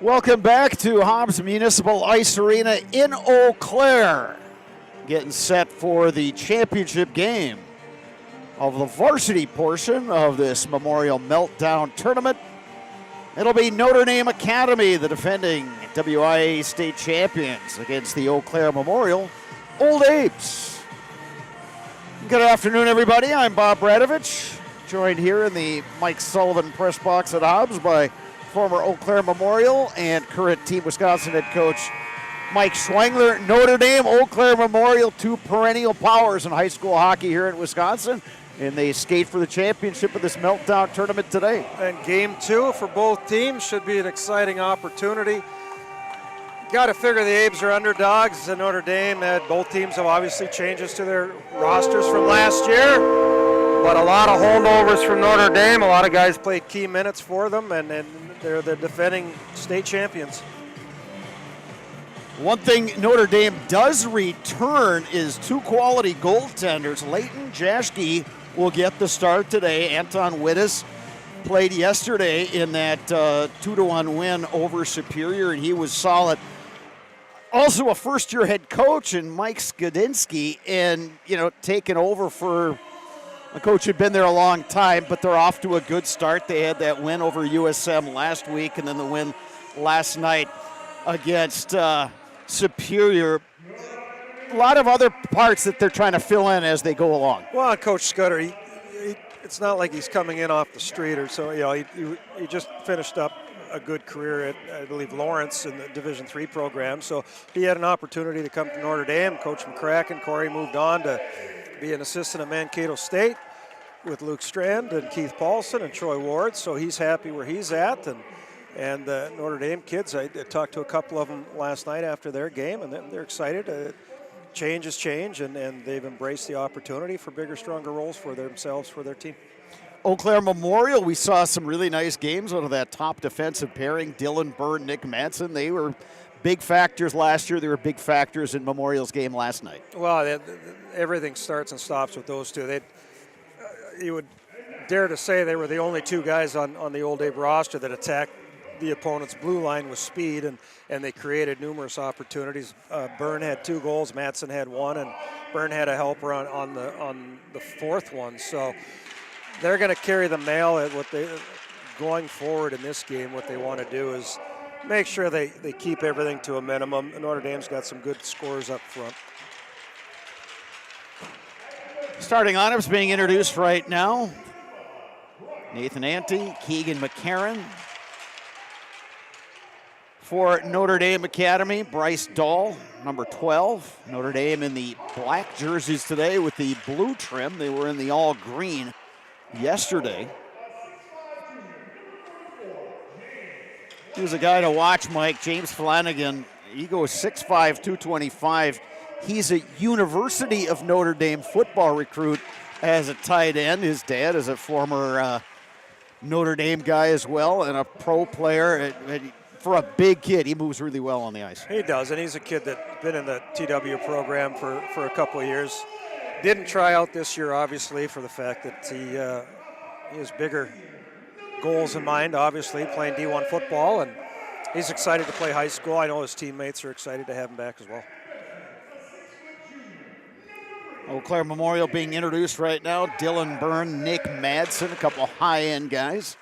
Welcome back to Hobbs Municipal Ice Arena in Eau Claire. Getting set for the championship game of the varsity portion of this Memorial Meltdown Tournament. It'll be Notre Dame Academy, the defending WIAA state champions, against the Eau Claire Memorial Old Apes. Good afternoon, everybody. I'm Bob Bradovich, joined here in the Mike Sullivan press box at Hobbs by former Eau Claire Memorial and current Team Wisconsin head coach Mike Schwengler. Notre Dame, Eau Claire Memorial, two perennial powers in high school hockey here in Wisconsin, and they skate for the championship of this Meltdown Tournament today. And game two for both teams should be an exciting opportunity. Got to figure the Abes are underdogs, and Notre Dame, both teams have obviously changes to their rosters from last year, but a lot of holdovers from Notre Dame. A lot of guys played key minutes for them, and they're the defending state champions. One thing Notre Dame does return is two quality goaltenders. Leighton Jaschke will get the start today. Anton Wittes played yesterday in that 2-1 win over Superior, and he was solid. Also a first-year head coach in Mike Skidinski, and, taking over for a coach who'd been there a long time, but they're off to a good start. They had that win over USM last week and then the win last night against Superior. A lot of other parts that they're trying to fill in as they go along. Well, Coach Scudder, it's not like he's coming in off the street or so. He just finished up a good career at, I believe, Lawrence in the Division III program. So he had an opportunity to come to Notre Dame. Coach McCracken, Corey moved on to be an assistant at Mankato State with Luke Strand and Keith Paulson and Troy Ward. So he's happy where he's at. And the Notre Dame kids, I talked to a couple of them last night after their game, and they're excited. Change is change, and they've embraced the opportunity for bigger, stronger roles for themselves, for their team. Eau Claire Memorial, we saw some really nice games out of that top defensive pairing, Dylan Byrne, Nick Madsen. They were big factors last year. They were big factors in Memorial's game last night. Well, everything starts and stops with those two. You would dare to say they were the only two guys on the Old Abe roster that attacked the opponent's blue line with speed, and they created numerous opportunities. Byrne had 2 goals, Madsen had 1, and Byrne had a helper on the fourth one. So they're going to carry the mail at going forward in this game. What they want to do is make sure they keep everything to a minimum. Notre Dame's got some good scores up front. Starting lineups being introduced right now. Nathan Ante, Keegan McCarron. For Notre Dame Academy, Bryce Dahl, number 12. Notre Dame in the black jerseys today with the blue trim. They were in the all green yesterday. He was a guy to watch, Mike. James Flanagan, he goes 6'5", 225. He's a University of Notre Dame football recruit as a tight end. His dad is a former Notre Dame guy as well and a pro player. For a big kid, he moves really well on the ice. He does, and he's a kid that's been in the TW program for a couple of years. Didn't try out this year, obviously, for the fact that he has bigger goals in mind, obviously, playing D1 football, and he's excited to play high school. I know his teammates are excited to have him back as well. Eau Claire Memorial being introduced right now. Dylan Byrne, Nick Madsen, a couple high-end guys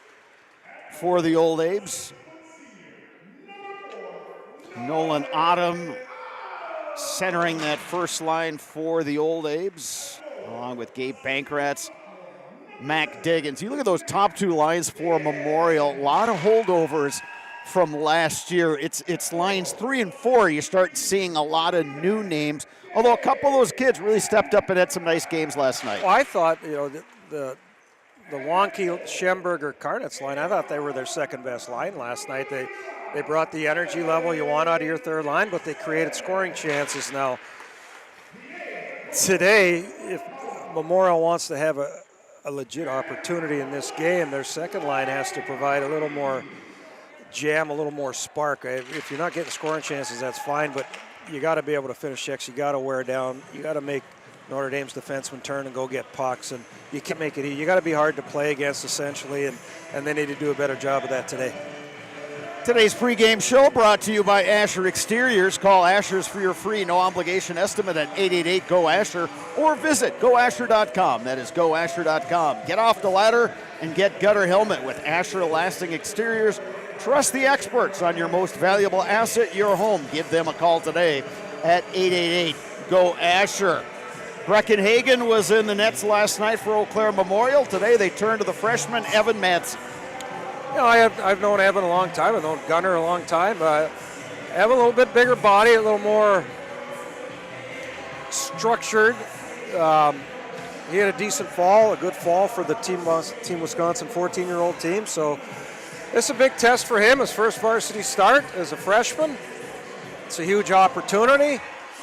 for the Old Abes. Nolan Autumn centering that first line for the Old Abes, along with Gabe Pankratz, Mac Diggins. You look at those top 2 lines for Memorial, a lot of holdovers from last year. It's lines 3 and 4. You start seeing a lot of new names, although a couple of those kids really stepped up and had some nice games last night. Well, I thought, the wonky Schemberger-Karnitz line, I thought they were their second best line last night. They brought the energy level you want out of your third line, but they created scoring chances. Now, today, if Memorial wants to have a legit opportunity in this game, their second line has to provide a little more jam, a little more spark. If you're not getting scoring chances, that's fine, but you got to be able to finish checks. You got to wear down. You got to make Notre Dame's defensemen turn and go get pucks, and you can't make it easy. You got to be hard to play against, essentially, and they need to do a better job of that today. Today's pregame show brought to you by Asher Exteriors. Call Asher's for your free no-obligation estimate at 888-GO-ASHER or visit goasher.com. That is goasher.com. Get off the ladder and get gutter helmet with Asher Lasting Exteriors. Trust the experts on your most valuable asset, your home. Give them a call today at 888-GO-ASHER. Breckenhagen was in the nets last night for Eau Claire Memorial. Today they turn to the freshman Evan Madsen. You know, I've known Evan a long time. I've known Gunnar a long time. Evan, a little bit bigger body, a little more structured. He had a decent fall, a good fall for the Team Wisconsin 14-year-old team. So it's a big test for him, his first varsity start as a freshman. It's a huge opportunity.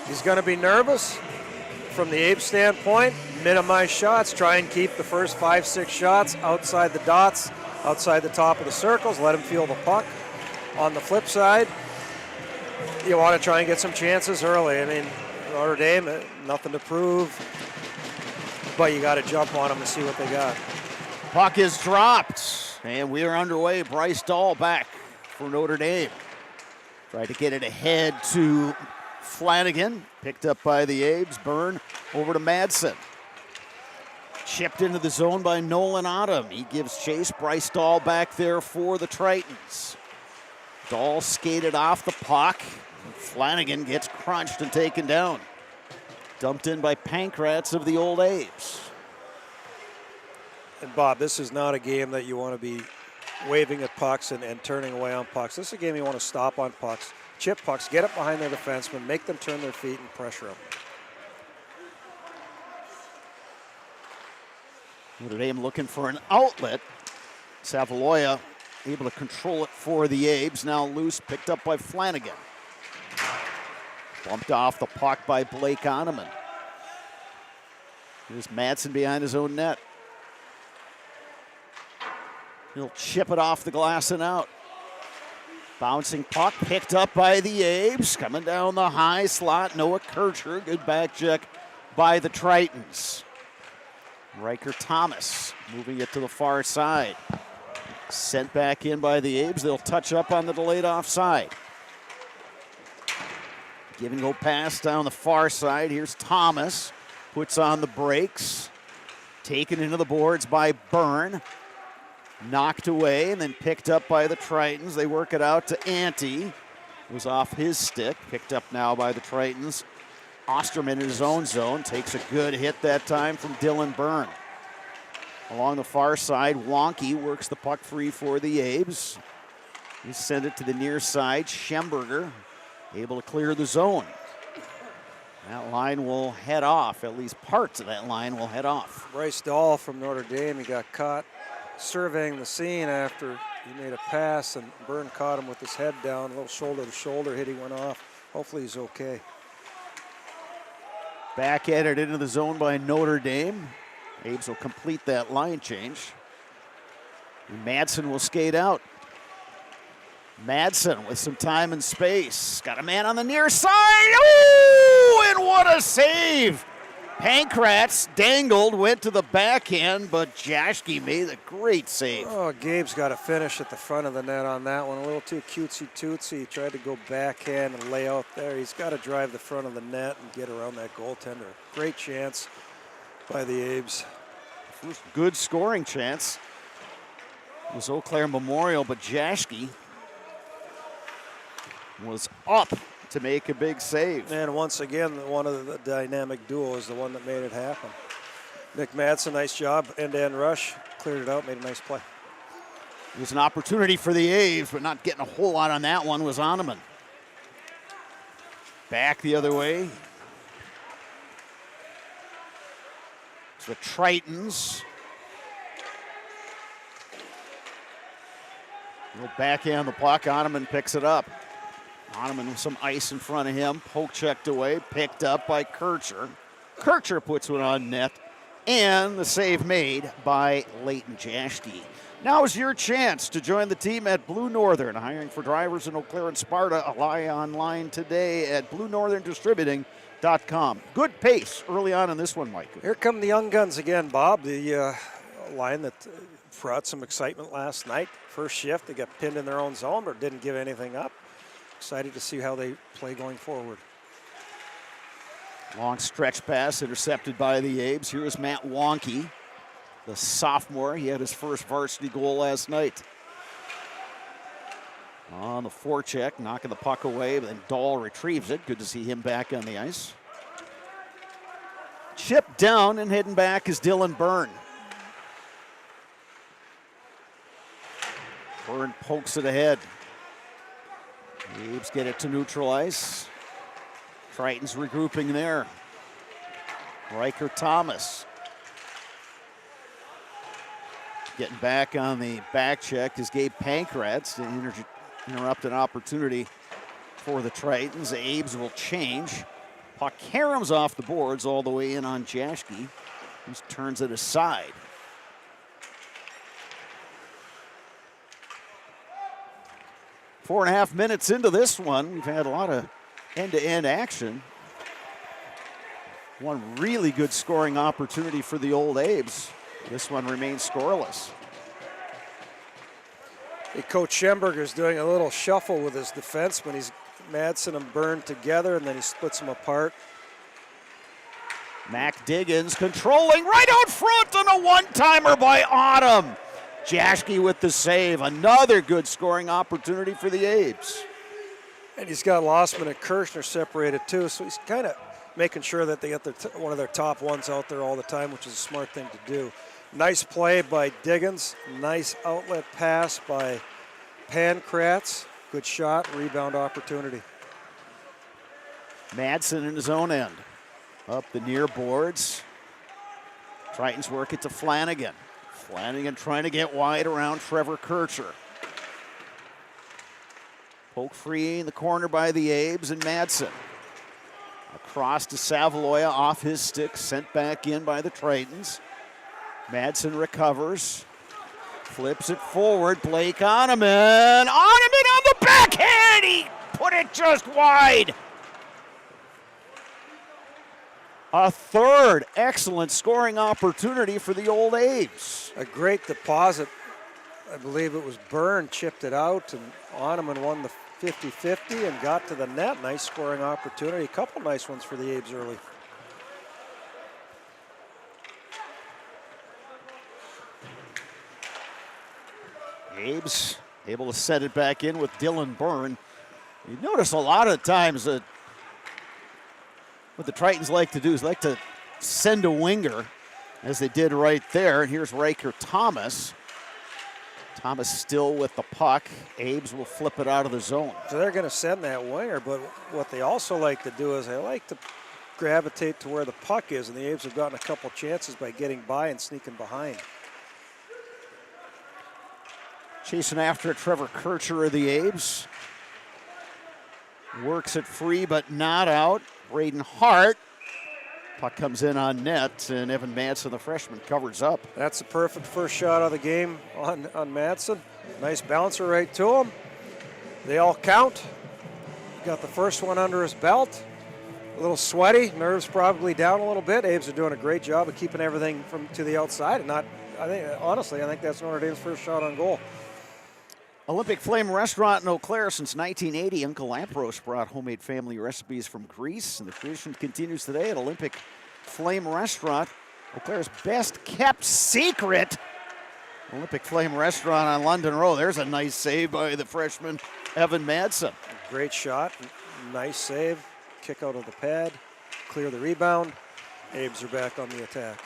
He's going to be nervous from the Abe standpoint. Minimize shots, try and keep the first 5-6 shots outside the dots, outside the top of the circles, let him feel the puck. On the flip side, you want to try and get some chances early. I mean, Notre Dame, nothing to prove, but you got to jump on them and see what they got. Puck is dropped, and we are underway. Bryce Dahl back for Notre Dame. Tried to get it ahead to Flanagan, picked up by the Abes. Byrne over to Madsen. Chipped into the zone by Nolan Autumn. He gives chase. Bryce Dahl back there for the Tritons. Dahl skated off the puck. Flanagan gets crunched and taken down. Dumped in by Pankratz of the Old Abes. And Bob, this is not a game that you want to be waving at pucks and turning away on pucks. This is a game you want to stop on pucks, chip pucks, get up behind their defensemen, make them turn their feet and pressure them. Notre Dame looking for an outlet. Savaloya able to control it for the Abes. Now loose, picked up by Flanagan. Bumped off the puck by Blake Oneman. Here's Madsen behind his own net. He'll chip it off the glass and out. Bouncing puck picked up by the Abes. Coming down the high slot, Noah Kircher. Good back check by the Tritons. Riker Thomas moving it to the far side. Sent back in by the Abes. They'll touch up on the delayed offside. Give and go pass down the far side. Here's Thomas. Puts on the brakes. Taken into the boards by Byrne. Knocked away and then picked up by the Tritons. They work it out to Ante. It was off his stick. Picked up now by the Tritons. Osterman in his own zone. Takes a good hit that time from Dylan Byrne. Along the far side, Wonky works the puck free for the Abes. He sent it to the near side. Schemberger able to clear the zone. That line will head off. At least parts of that line will head off. Bryce Dahl from Notre Dame, he got caught surveying the scene after he made a pass, and Byrne caught him with his head down, a little shoulder-to-shoulder hit, he went off. Hopefully he's okay. Back at it into the zone by Notre Dame. Abes will complete that line change. And Madsen will skate out. Madsen with some time and space. Got a man on the near side. Oh, and what a save! Pankratz dangled, went to the backhand, but Jaschke made a great save. Oh, Gabe's got to finish at the front of the net on that one. A little too cutesy-tootsy. He tried to go backhand and lay out there. He's got to drive the front of the net and get around that goaltender. Great chance by the Abes. First good scoring chance. It was Eau Claire Memorial, but Jaschke was up to make a big save. And once again, one of the dynamic duo is the one that made it happen. Nick Madsen, nice job, end-to-end rush, cleared it out, made a nice play. It was an opportunity for the A's, but not getting a whole lot on that one was Oneman. Back the other way. It's the Tritons. Little backhand the puck, Oneman picks it up. Oneman with some ice in front of him, poke checked away, picked up by Kircher. Kircher puts one on net, and the save made by Leighton Jaschke. Now is your chance to join the team at Blue Northern, hiring for drivers in Eau Claire and Sparta. Apply online today at BlueNorthernDistributing.com. Good pace early on in this one, Mike. Here come the young guns again, Bob. A line that brought some excitement last night. First shift, they got pinned in their own zone, but didn't give anything up. Excited to see how they play going forward. Long stretch pass intercepted by the Abes. Here is Matt Wonky, the sophomore. He had his first varsity goal last night. On the forecheck, knocking the puck away, but then Dahl retrieves it. Good to see him back on the ice. Chip down and heading back is Dylan Byrne. Byrne pokes it ahead. The Abes get it to neutral ice. Triton's regrouping there. Riker Thomas. Getting back on the back check is Gabe Pankratz to interrupt an opportunity for the Tritons. The Abes will change. Puck caroms off the boards all the way in on Jaschke, who turns it aside. 4.5 minutes into this one, we've had a lot of end-to-end action. One really good scoring opportunity for the Old Abes. This one remains scoreless. Hey, Coach Schemberger is doing a little shuffle with his defensemen. He's Madsen and Byrne together, and then he splits them apart. Mac Diggins controlling right out front on a one-timer by Autumn. Jaschke with the save. Another good scoring opportunity for the Abes. And he's got Lossman and Kirshner separated too, so he's kind of making sure that they get one of their top ones out there all the time, which is a smart thing to do. Nice play by Diggins. Nice outlet pass by Pankratz. Good shot, rebound opportunity. Madsen in his own end. Up the near boards. Tritons work it to Flanagan. Flanagan trying to get wide around Trevor Kircher. Poke free in the corner by the Abes and Madsen. Across to Savaloya off his stick, sent back in by the Tritons. Madsen recovers, flips it forward. Blake Oneman. Oneman on the backhand. He put it just wide. A third excellent scoring opportunity for the Old Abes. A great deposit. I believe it was Byrne chipped it out, and Oneman won the 50-50 and got to the net. Nice scoring opportunity. A couple nice ones for the Abes early. Abes able to set it back in with Dylan Byrne. You notice a lot of times that what the Tritons like to do is like to send a winger, as they did right there. And here's Riker Thomas. Thomas still with the puck. Abes will flip it out of the zone. So they're going to send that winger, but what they also like to do is they like to gravitate to where the puck is, and the Abes have gotten a couple chances by getting by and sneaking behind. Chasing after it, Trevor Kircher of the Abes. Works it free, but not out. Braden Hart. Puck comes in on net, and Evan Madsen, the freshman, covers up. That's a perfect first shot of the game on Madsen. Nice bouncer right to him. They all count. Got the first one under his belt. A little sweaty, nerves probably down a little bit. Abes are doing a great job of keeping everything from to the outside, and not. I think that's Notre Dame's first shot on goal. Olympic Flame Restaurant in Eau Claire since 1980. Uncle Lampros brought homemade family recipes from Greece, and the tradition continues today at Olympic Flame Restaurant. Eau Claire's best kept secret. Olympic Flame Restaurant on London Road. There's a nice save by the freshman, Evan Madsen. Great shot, nice save. Kick out of the pad, clear the rebound. Abes are back on the attack.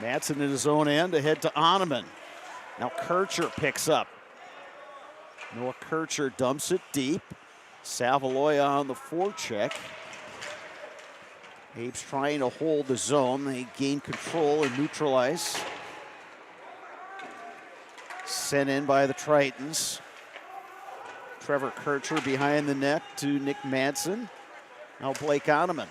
Madsen in his own end, ahead to Oneman. Now Kircher picks up. Noah Kircher dumps it deep. Savaloya on the forecheck. Abes trying to hold the zone. They gain control and neutralize. Sent in by the Tritons. Trevor Kircher behind the net to Nick Madsen. Now Blake Oneman.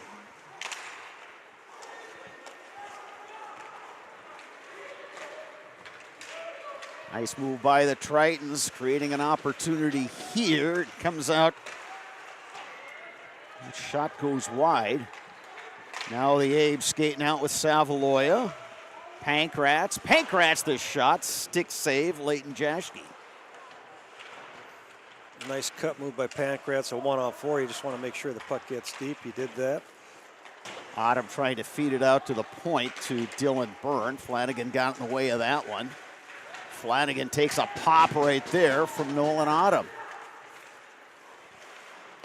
Nice move by the Tritons, creating an opportunity here. It comes out. That shot goes wide. Now the Abe's skating out with Savaloya. Pankratz the shot, stick save, Leighton Jaschke. Nice cut move by Pankratz, a 1-on-4. You just want to make sure the puck gets deep. He did that. Autumn trying to feed it out to the point to Dylan Byrne. Flanagan got in the way of that one. Flanagan takes a pop right there from Nolan Autumn.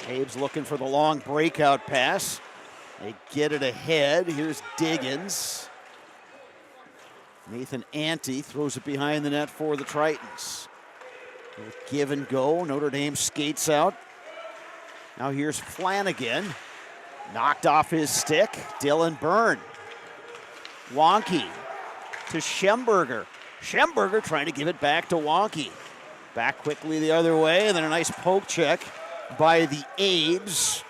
Abe's looking for the long breakout pass. They get it ahead. Here's Diggins. Nathan Ante throws it behind the net for the Tritons. Give and go. Notre Dame skates out. Now here's Flanagan. Knocked off his stick. Dylan Byrne. Wonky to Schemberger. Schemberger trying to give it back to Wonky. Back quickly the other way, and then a nice poke check by the Abes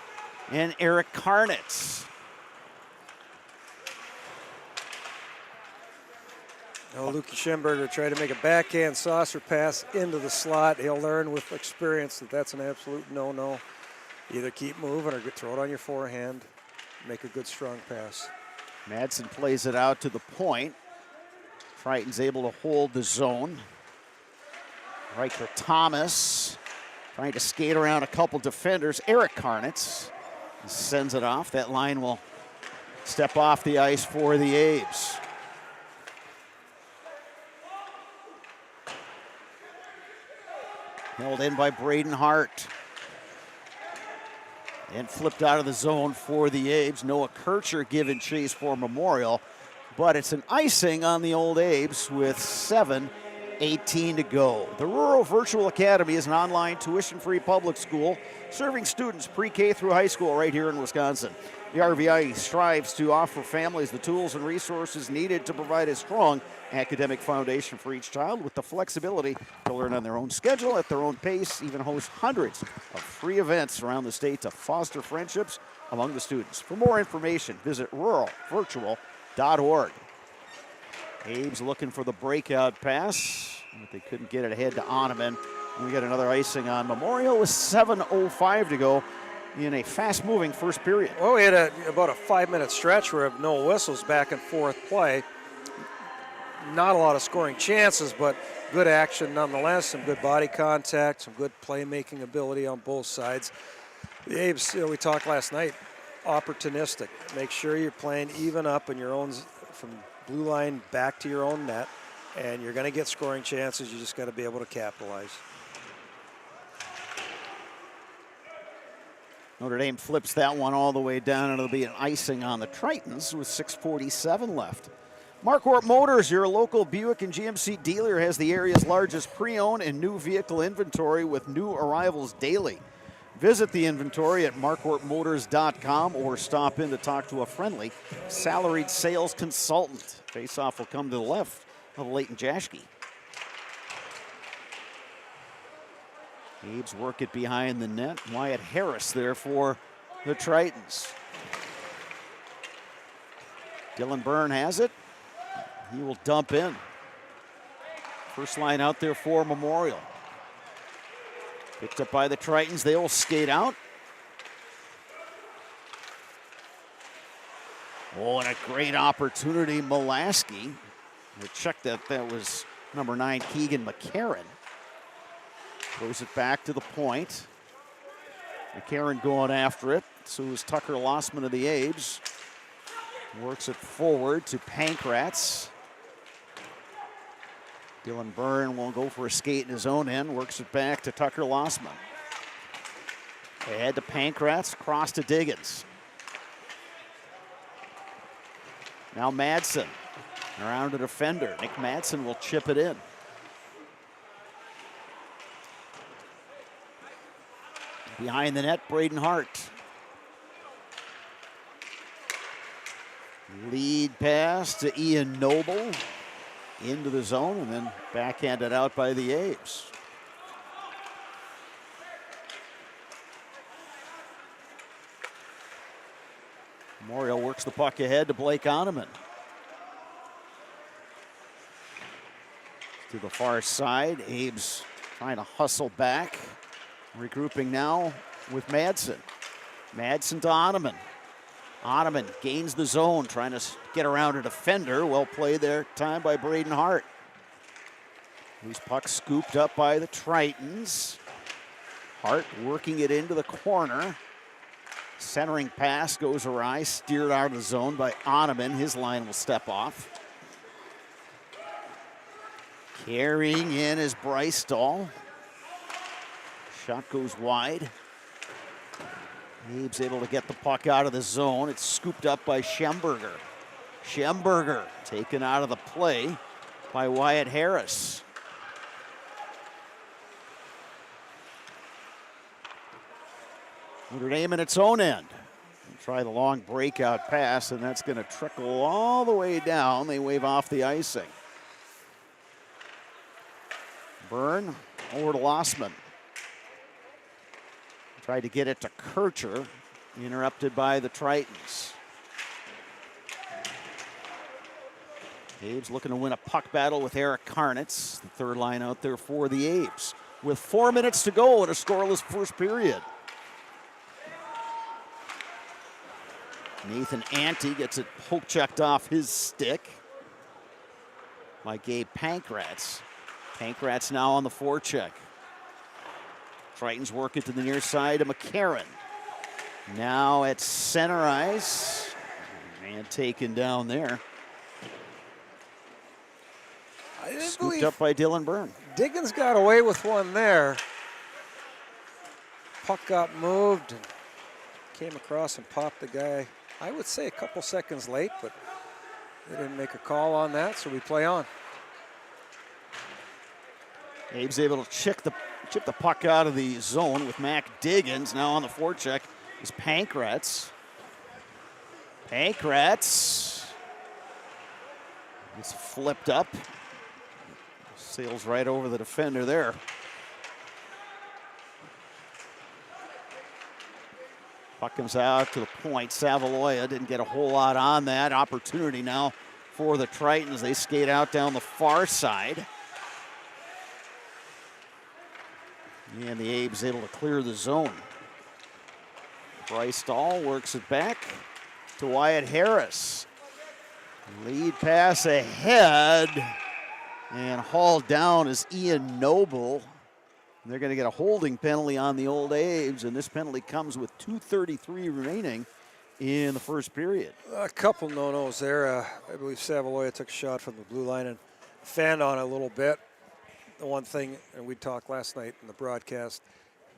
and Eric Karnitz. Now Luke Schemberger tried to make a backhand saucer pass into the slot. He'll learn with experience that that's an absolute no-no. Either keep moving or throw it on your forehand. Make a good strong pass. Madsen plays it out to the point. Triton's able to hold the zone. Riker Thomas trying to skate around a couple defenders. Eric Karnitz sends it off. That line will step off the ice for the Abes. Held in by Braden Hart. And flipped out of the zone for the Abes. Noah Kircher giving chase for Memorial. But it's an icing on the old Abes with 7:18 to go. The Rural Virtual Academy is an online tuition-free public school serving students pre-K through high school right here in Wisconsin. The RVIA strives to offer families the tools and resources needed to provide a strong academic foundation for each child with the flexibility to learn on their own schedule, at their own pace, even host hundreds of free events around the state to foster friendships among the students. For more information, visit ruralvirtual.org. Abe's looking for the breakout pass, but they couldn't get it ahead to Oneman. We got another icing on Memorial with 7:05 to go in a fast-moving first period. Well, we had about a 5-minute stretch where no whistles, back and forth play. Not a lot of scoring chances, but good action nonetheless. Some good body contact, some good playmaking ability on both sides. The Abes, we talked last night, opportunistic. Make sure you're playing even up in your own, from blue line back to your own net, and you're going to get scoring chances. You just got to be able to capitalize. Notre Dame flips that one all the way down, and it'll be an icing on the Tritons with 6:47 left. Marquardt Motors, your local Buick and GMC dealer, has the area's largest pre-owned and new vehicle inventory with new arrivals daily. Visit the inventory at marquardtmotors.com or stop in to talk to a friendly salaried sales consultant. Face-off will come to the left of Leighton Jaschke. Abes work it behind the net. Wyatt Harris there for the Tritons. Dylan Byrne has it. He will dump in. First line out there for Memorial. Picked up by the Tritons. They will skate out. Oh, and a great opportunity. Mulaski. I checked that was number 9, Keegan McCarron. Throws it back to the point. McCarron going after it. So is Tucker Lossman of the Abes. Works it forward to Pankratz. Dylan Byrne won't go for a skate in his own end. Works it back to Tucker Lossman. Ahead to Pankratz, cross to Diggins. Now Madsen around the defender. Nick Madsen will chip it in. Behind the net, Braden Hart. Lead pass to Ian Noble. Into the zone and then backhanded out by the Abes. Memorial works the puck ahead to Blake Oneman. To the far side, Abes trying to hustle back. Regrouping now with Madsen. Madsen to Oneman. Ottoman gains the zone, trying to get around a defender. Well played there, time by Braden Hart. These pucks scooped up by the Tritons. Hart working it into the corner. Centering pass goes awry, steered out of the zone by Ottoman. His line will step off. Carrying in is Bryce Dahl. Shot goes wide. Abe's able to get the puck out of the zone. It's scooped up by Schemberger. Schemberger taken out of the play by Wyatt Harris. Notre Dame in its own end. Try the long breakout pass, and that's going to trickle all the way down. They wave off the icing. Byrne over to Lossman. Tried to get it to Kircher, interrupted by the Tritons. Abe's looking to win a puck battle with Eric Karnitz, the third line out there for the Abes. With 4 minutes to go in a scoreless first period. Nathan Ante gets it poke checked off his stick by Gabe Pankratz. Pankratz now on the forecheck. Tritons work it to the near side of McCarron. Now at center ice. Man taken down there. Scooped up by Dylan Byrne. Diggins got away with one there. Puck got moved and came across and popped the guy. I would say a couple seconds late, but they didn't make a call on that, so we play on. Abe's able to chip the puck out of the zone with Mac Diggins. Now on the forecheck is Pankratz. Pankratz is flipped up. Sails right over the defender there. Puck comes out to the point. Savaloya didn't get a whole lot on that. Opportunity now for the Tritons. They skate out down the far side. And the Abe's able to clear the zone. Bryce Dahl works it back to Wyatt Harris. Lead pass ahead. And hauled down is Ian Noble. They're going to get a holding penalty on the old Abe's, and this penalty comes with 2:33 remaining in the first period. A couple no-nos there. I believe Savaloya took a shot from the blue line and fanned on it a little bit. The one thing, and we talked last night in the broadcast,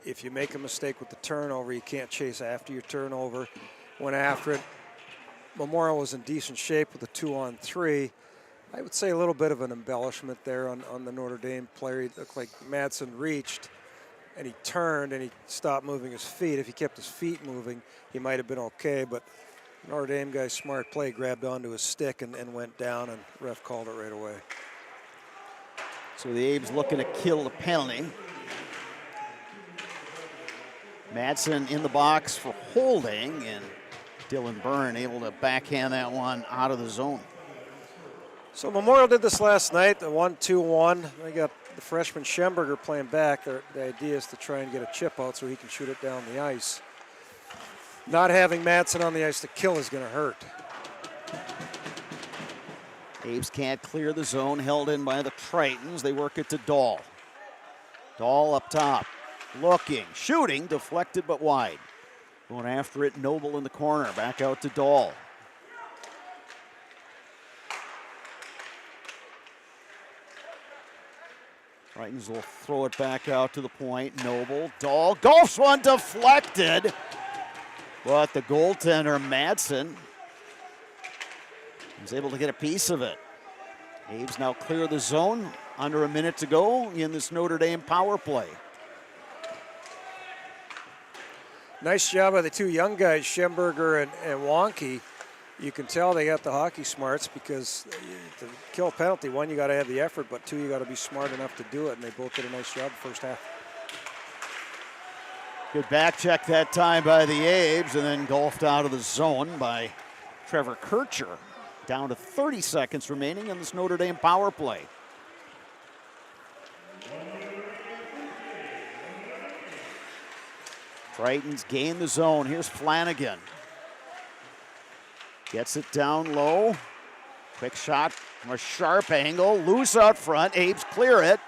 if you make a mistake with the turnover, you can't chase after your turnover. Went after it. Memorial was in decent shape with a 2-on-3. I would say a little bit of an embellishment there on the Notre Dame player. It looked like Madsen reached, and he turned, and he stopped moving his feet. If he kept his feet moving, he might have been okay, but Notre Dame guy's smart play, grabbed onto his stick and went down, and ref called it right away. So the Abe's looking to kill the penalty. Madsen in the box for holding, and Dylan Byrne able to backhand that one out of the zone. So Memorial did this last night, the 1-2-1. They got the freshman Schemberger playing back. The idea is to try and get a chip out so he can shoot it down the ice. Not having Madsen on the ice to kill is going to hurt. Abe's can't clear the zone, held in by the Tritons. They work it to Dahl. Dahl up top, looking, shooting, deflected but wide. Going after it, Noble in the corner, back out to Dahl. Tritons will throw it back out to the point. Noble, Dahl, golfs one, deflected. But the goaltender, Madsen, is able to get a piece of it. Abe's now clear the zone. Under a minute to go in this Notre Dame power play. Nice job by the two young guys, Schemberger and Wonky. You can tell they got the hockey smarts because to kill a penalty, one, you got to have the effort, but two, you got to be smart enough to do it, and they both did a nice job the first half. Good back check that time by the Abes, and then golfed out of the zone by Trevor Kircher. Down to 30 seconds remaining in this Notre Dame power play. Tritons gain the zone. Here's Flanagan. Gets it down low. Quick shot from a sharp angle. Loose out front. Abe's clear it.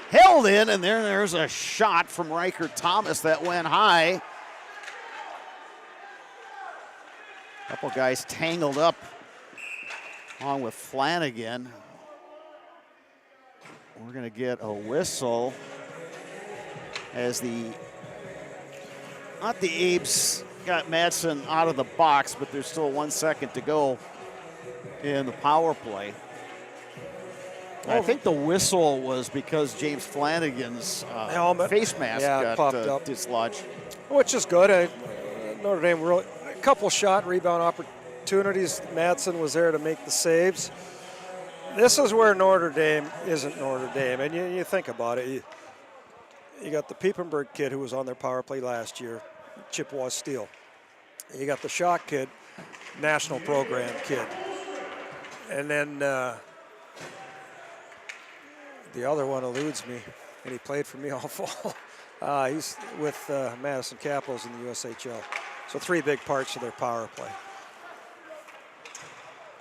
Held in, and there's a shot from Riker Thomas that went high. Couple guys tangled up along with Flanagan. We're going to get a whistle as not the Abes got Madsen out of the box, but there's still 1 second to go in the power play. I think the whistle was because James Flanagan's helmet, face mask got popped up, dislodged. Which is good. Notre Dame really a couple shot rebound opportunities. Madsen was there to make the saves. This is where Notre Dame isn't Notre Dame, and you think about it. You got the Piepenburg kid who was on their power play last year, Chippewa Steel. You got the Shock kid, national program kid, and then the other one eludes me, and he played for me all fall. He's with Madison Capitals in the USHL. So 3 big parts of their power play.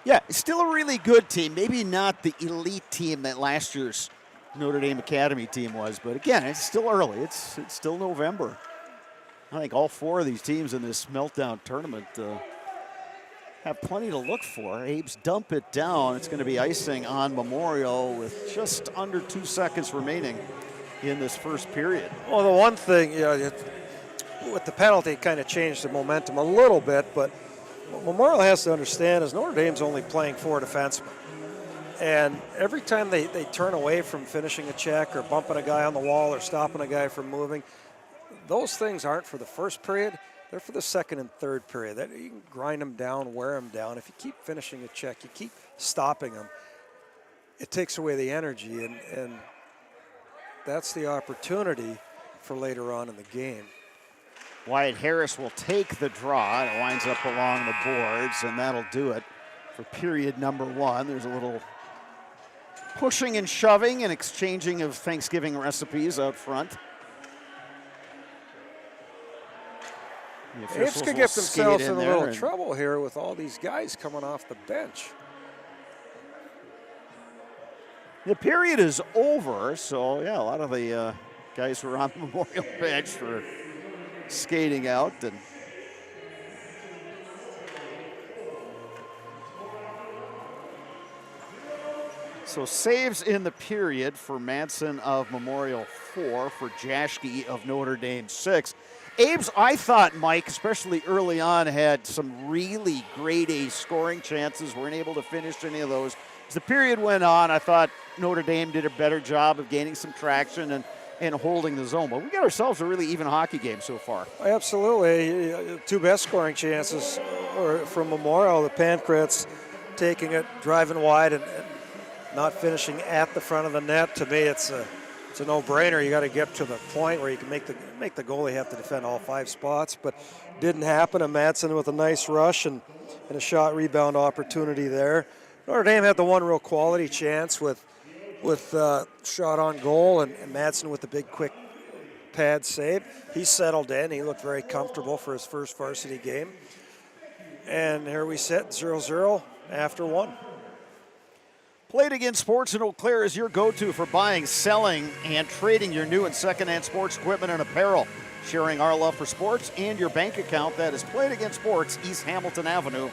Yeah, it's still a really good team. Maybe not the elite team that last year's Notre Dame Academy team was, but again, it's still early. It's still November. I think all 4 of these teams in this meltdown tournament have plenty to look for. Abe's dump it down. It's going to be icing on Memorial with just under 2 seconds remaining in this first period. Well, the one thing, with the penalty, it kind of changed the momentum a little bit, but what Memorial has to understand is Notre Dame's only playing 4 defensemen. And every time they turn away from finishing a check or bumping a guy on the wall or stopping a guy from moving, those things aren't for the first period. They're for the second and third period. You can grind them down, wear them down. If you keep finishing a check, you keep stopping them, it takes away the energy, and that's the opportunity for later on in the game. Wyatt Harris will take the draw. It winds up along the boards, and that'll do it for period number 1. There's a little pushing and shoving and exchanging of Thanksgiving recipes out front. Abe's could get themselves in a little trouble here with all these guys coming off the bench. The period is over, so yeah, a lot of the guys who are on the Memorial bench were skating out. And so saves in the period for Madsen of Memorial 4, for Jaschke of Notre Dame 6. Abe's, I thought, Mike, especially early on, had some really grade A scoring chances. Weren't able to finish any of those. As the period went on, I thought Notre Dame did a better job of gaining some traction and holding the zone. But we got ourselves a really even hockey game so far. Absolutely. 2 best scoring chances from Memorial. The Pancrats taking it, driving wide, and not finishing at the front of the net. To me, it's a no-brainer. You got to get to the point where you can make the goalie have to defend all 5 spots, but didn't happen. And Madsen with a nice rush and a shot rebound opportunity there. Notre Dame had the one real quality chance with shot on goal, and Madsen with the big quick pad save. He settled in. He looked very comfortable for his first varsity game. And here we sit, 0-0 after 1. Play It Again Sports in Eau Claire is your go-to for buying, selling, and trading your new and second-hand sports equipment and apparel. Sharing our love for sports and your bank account. That is Play It Again Sports, East Hamilton Avenue,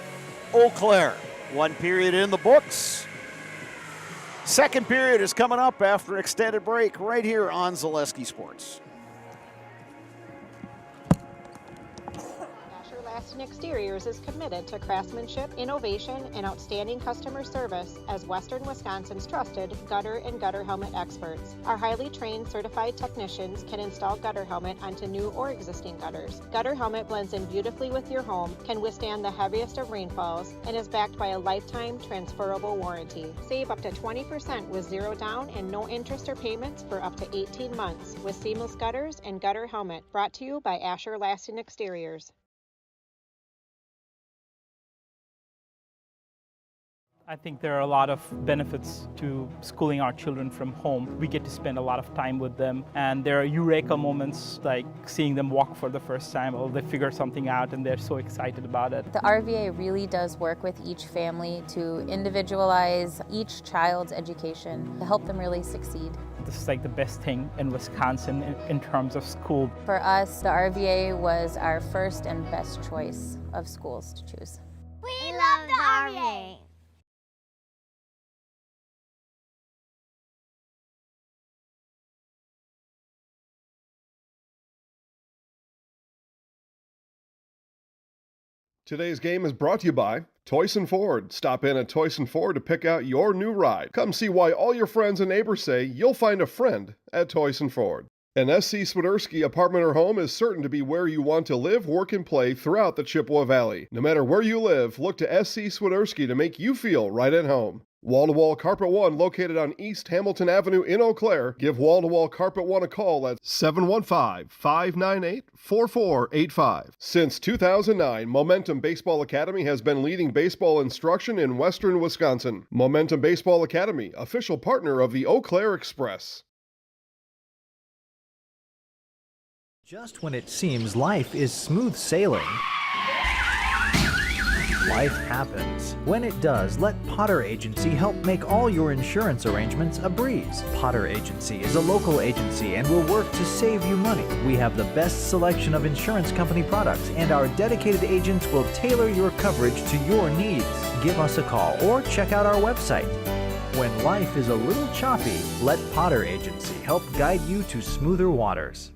Eau Claire. 1 period in the books. Second period is coming up after extended break right here on Zaleski Sports. Exteriors is committed to craftsmanship, innovation, and outstanding customer service as Western Wisconsin's trusted gutter and gutter helmet experts. Our highly trained certified technicians can install gutter helmet onto new or existing gutters. Gutter helmet blends in beautifully with your home, can withstand the heaviest of rainfalls, and is backed by a lifetime transferable warranty. Save up to 20% with 0 down and no interest or payments for up to 18 months with seamless gutters and gutter helmet. Brought to you by Asher Lasting Exteriors. I think there are a lot of benefits to schooling our children from home. We get to spend a lot of time with them, and there are eureka moments like seeing them walk for the first time, or they figure something out and they're so excited about it. The RVA really does work with each family to individualize each child's education to help them really succeed. This is like the best thing in Wisconsin in terms of school. For us, the RVA was our first and best choice of schools to choose. We love the RVA. Today's game is brought to you by Toyson Ford. Stop in at Toyson Ford to pick out your new ride. Come see why all your friends and neighbors say you'll find a friend at Toyson Ford. An SC Swiderski apartment or home is certain to be where you want to live, work, and play throughout the Chippewa Valley. No matter where you live, look to SC Swiderski to make you feel right at home. Wall-to-Wall Carpet One, located on East Hamilton Avenue in Eau Claire. Give Wall-to-Wall Carpet One a call at 715-598-4485. Since 2009, Momentum Baseball Academy has been leading baseball instruction in western Wisconsin. Momentum Baseball Academy, official partner of the Eau Claire Express. Just when it seems life is smooth sailing, life happens. When it does, let Potter Agency help make all your insurance arrangements a breeze. Potter Agency is a local agency and will work to save you money. We have the best selection of insurance company products, and our dedicated agents will tailor your coverage to your needs. Give us a call or check out our website. When life is a little choppy, let Potter Agency help guide you to smoother waters.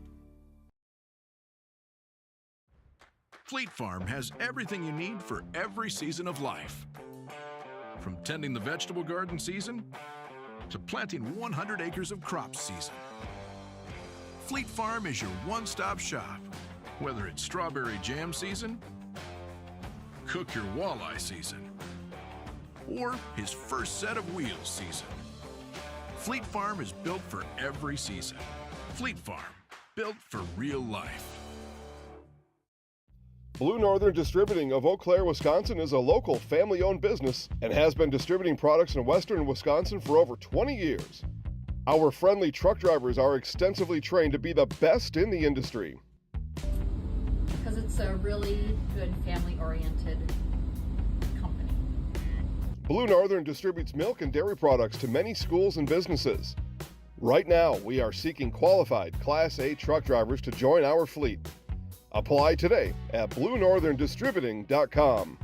Fleet Farm has everything you need for every season of life. From tending the vegetable garden season to planting 100 acres of crops season. Fleet Farm is your one-stop shop. Whether it's strawberry jam season, cook your walleye season, or his first set of wheels season. Fleet Farm is built for every season. Fleet Farm, built for real life. Blue Northern Distributing of Eau Claire, Wisconsin is a local family-owned business and has been distributing products in western Wisconsin for over 20 years. Our friendly truck drivers are extensively trained to be the best in the industry. Because it's a really good family-oriented company. Blue Northern distributes milk and dairy products to many schools and businesses. Right now, we are seeking qualified Class A truck drivers to join our fleet. Apply today at BlueNorthernDistributing.com.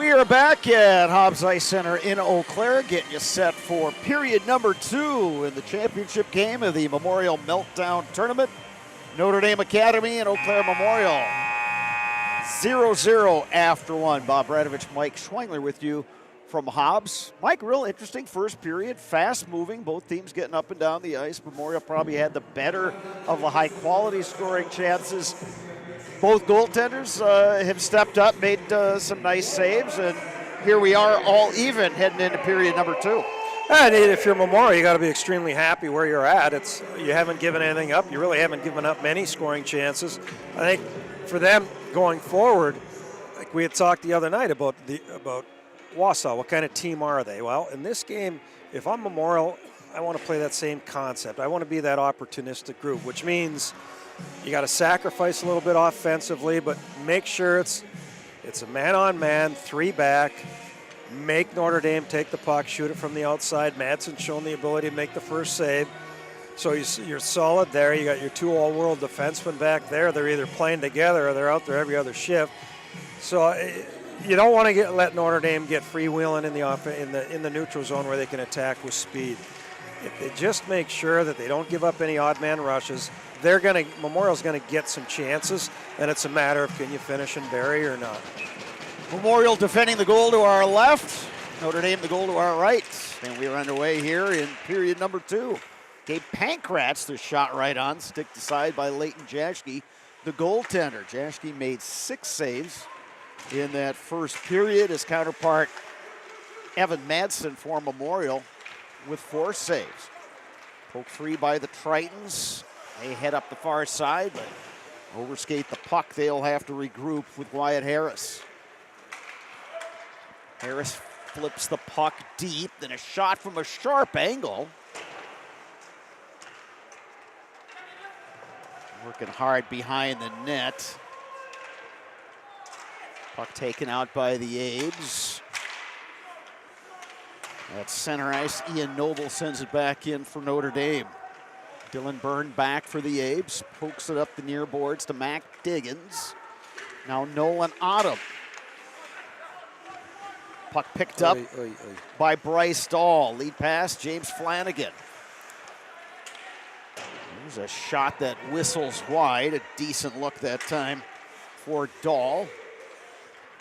We are back at Hobbs Ice Center in Eau Claire, getting you set for period number 2 in the championship game of the Memorial Meltdown Tournament. Notre Dame Academy and Eau Claire Memorial 0-0 after 1. Bob Radovich, Mike Schwengler with you from Hobbs. Mike, real interesting first period, fast moving, both teams getting up and down the ice. Memorial probably had the better of the high quality scoring chances. Both goaltenders have stepped up, made some nice saves, and here we are all even heading into period number 2. And if you're Memorial, you got to be extremely happy where you're at. You haven't given anything up. You really haven't given up many scoring chances. I think for them going forward, like we had talked the other night about Wausau, what kind of team are they? Well, in this game, if I'm Memorial, I want to play that same concept. I want to be that opportunistic group, which means you got to sacrifice a little bit offensively, but make sure it's a man-on-man, 3 back. Make Notre Dame take the puck, shoot it from the outside. Madsen's shown the ability to make the first save. So you're solid there. You got your 2 all-world defensemen back there. They're either playing together or they're out there every other shift. So you don't want to let Notre Dame get freewheeling in the neutral zone where they can attack with speed. If they just make sure that they don't give up any odd man rushes, Memorial's going to get some chances, and it's a matter of can you finish and bury or not. Memorial defending the goal to our left, Notre Dame the goal to our right. And we are underway here in period number 2. Gabe Pankratz, the shot right on, sticked aside by Leighton Jaschke, the goaltender. Jaschke made 6 saves in that first period. His counterpart, Evan Madsen for Memorial, with 4 saves. Poke free by the Tritons. They head up the far side, but overskate the puck. They'll have to regroup with Wyatt Harris. Harris flips the puck deep, then a shot from a sharp angle. Working hard behind the net. Puck taken out by the Abes. At center ice, Ian Noble sends it back in for Notre Dame. Dylan Byrne back for the Abes. Pokes it up the near boards to Mac Diggins. Now Nolan Ottom. Puck picked up by Bryce Dahl. Lead pass, James Flanagan. There's a shot that whistles wide. A decent look that time for Dahl.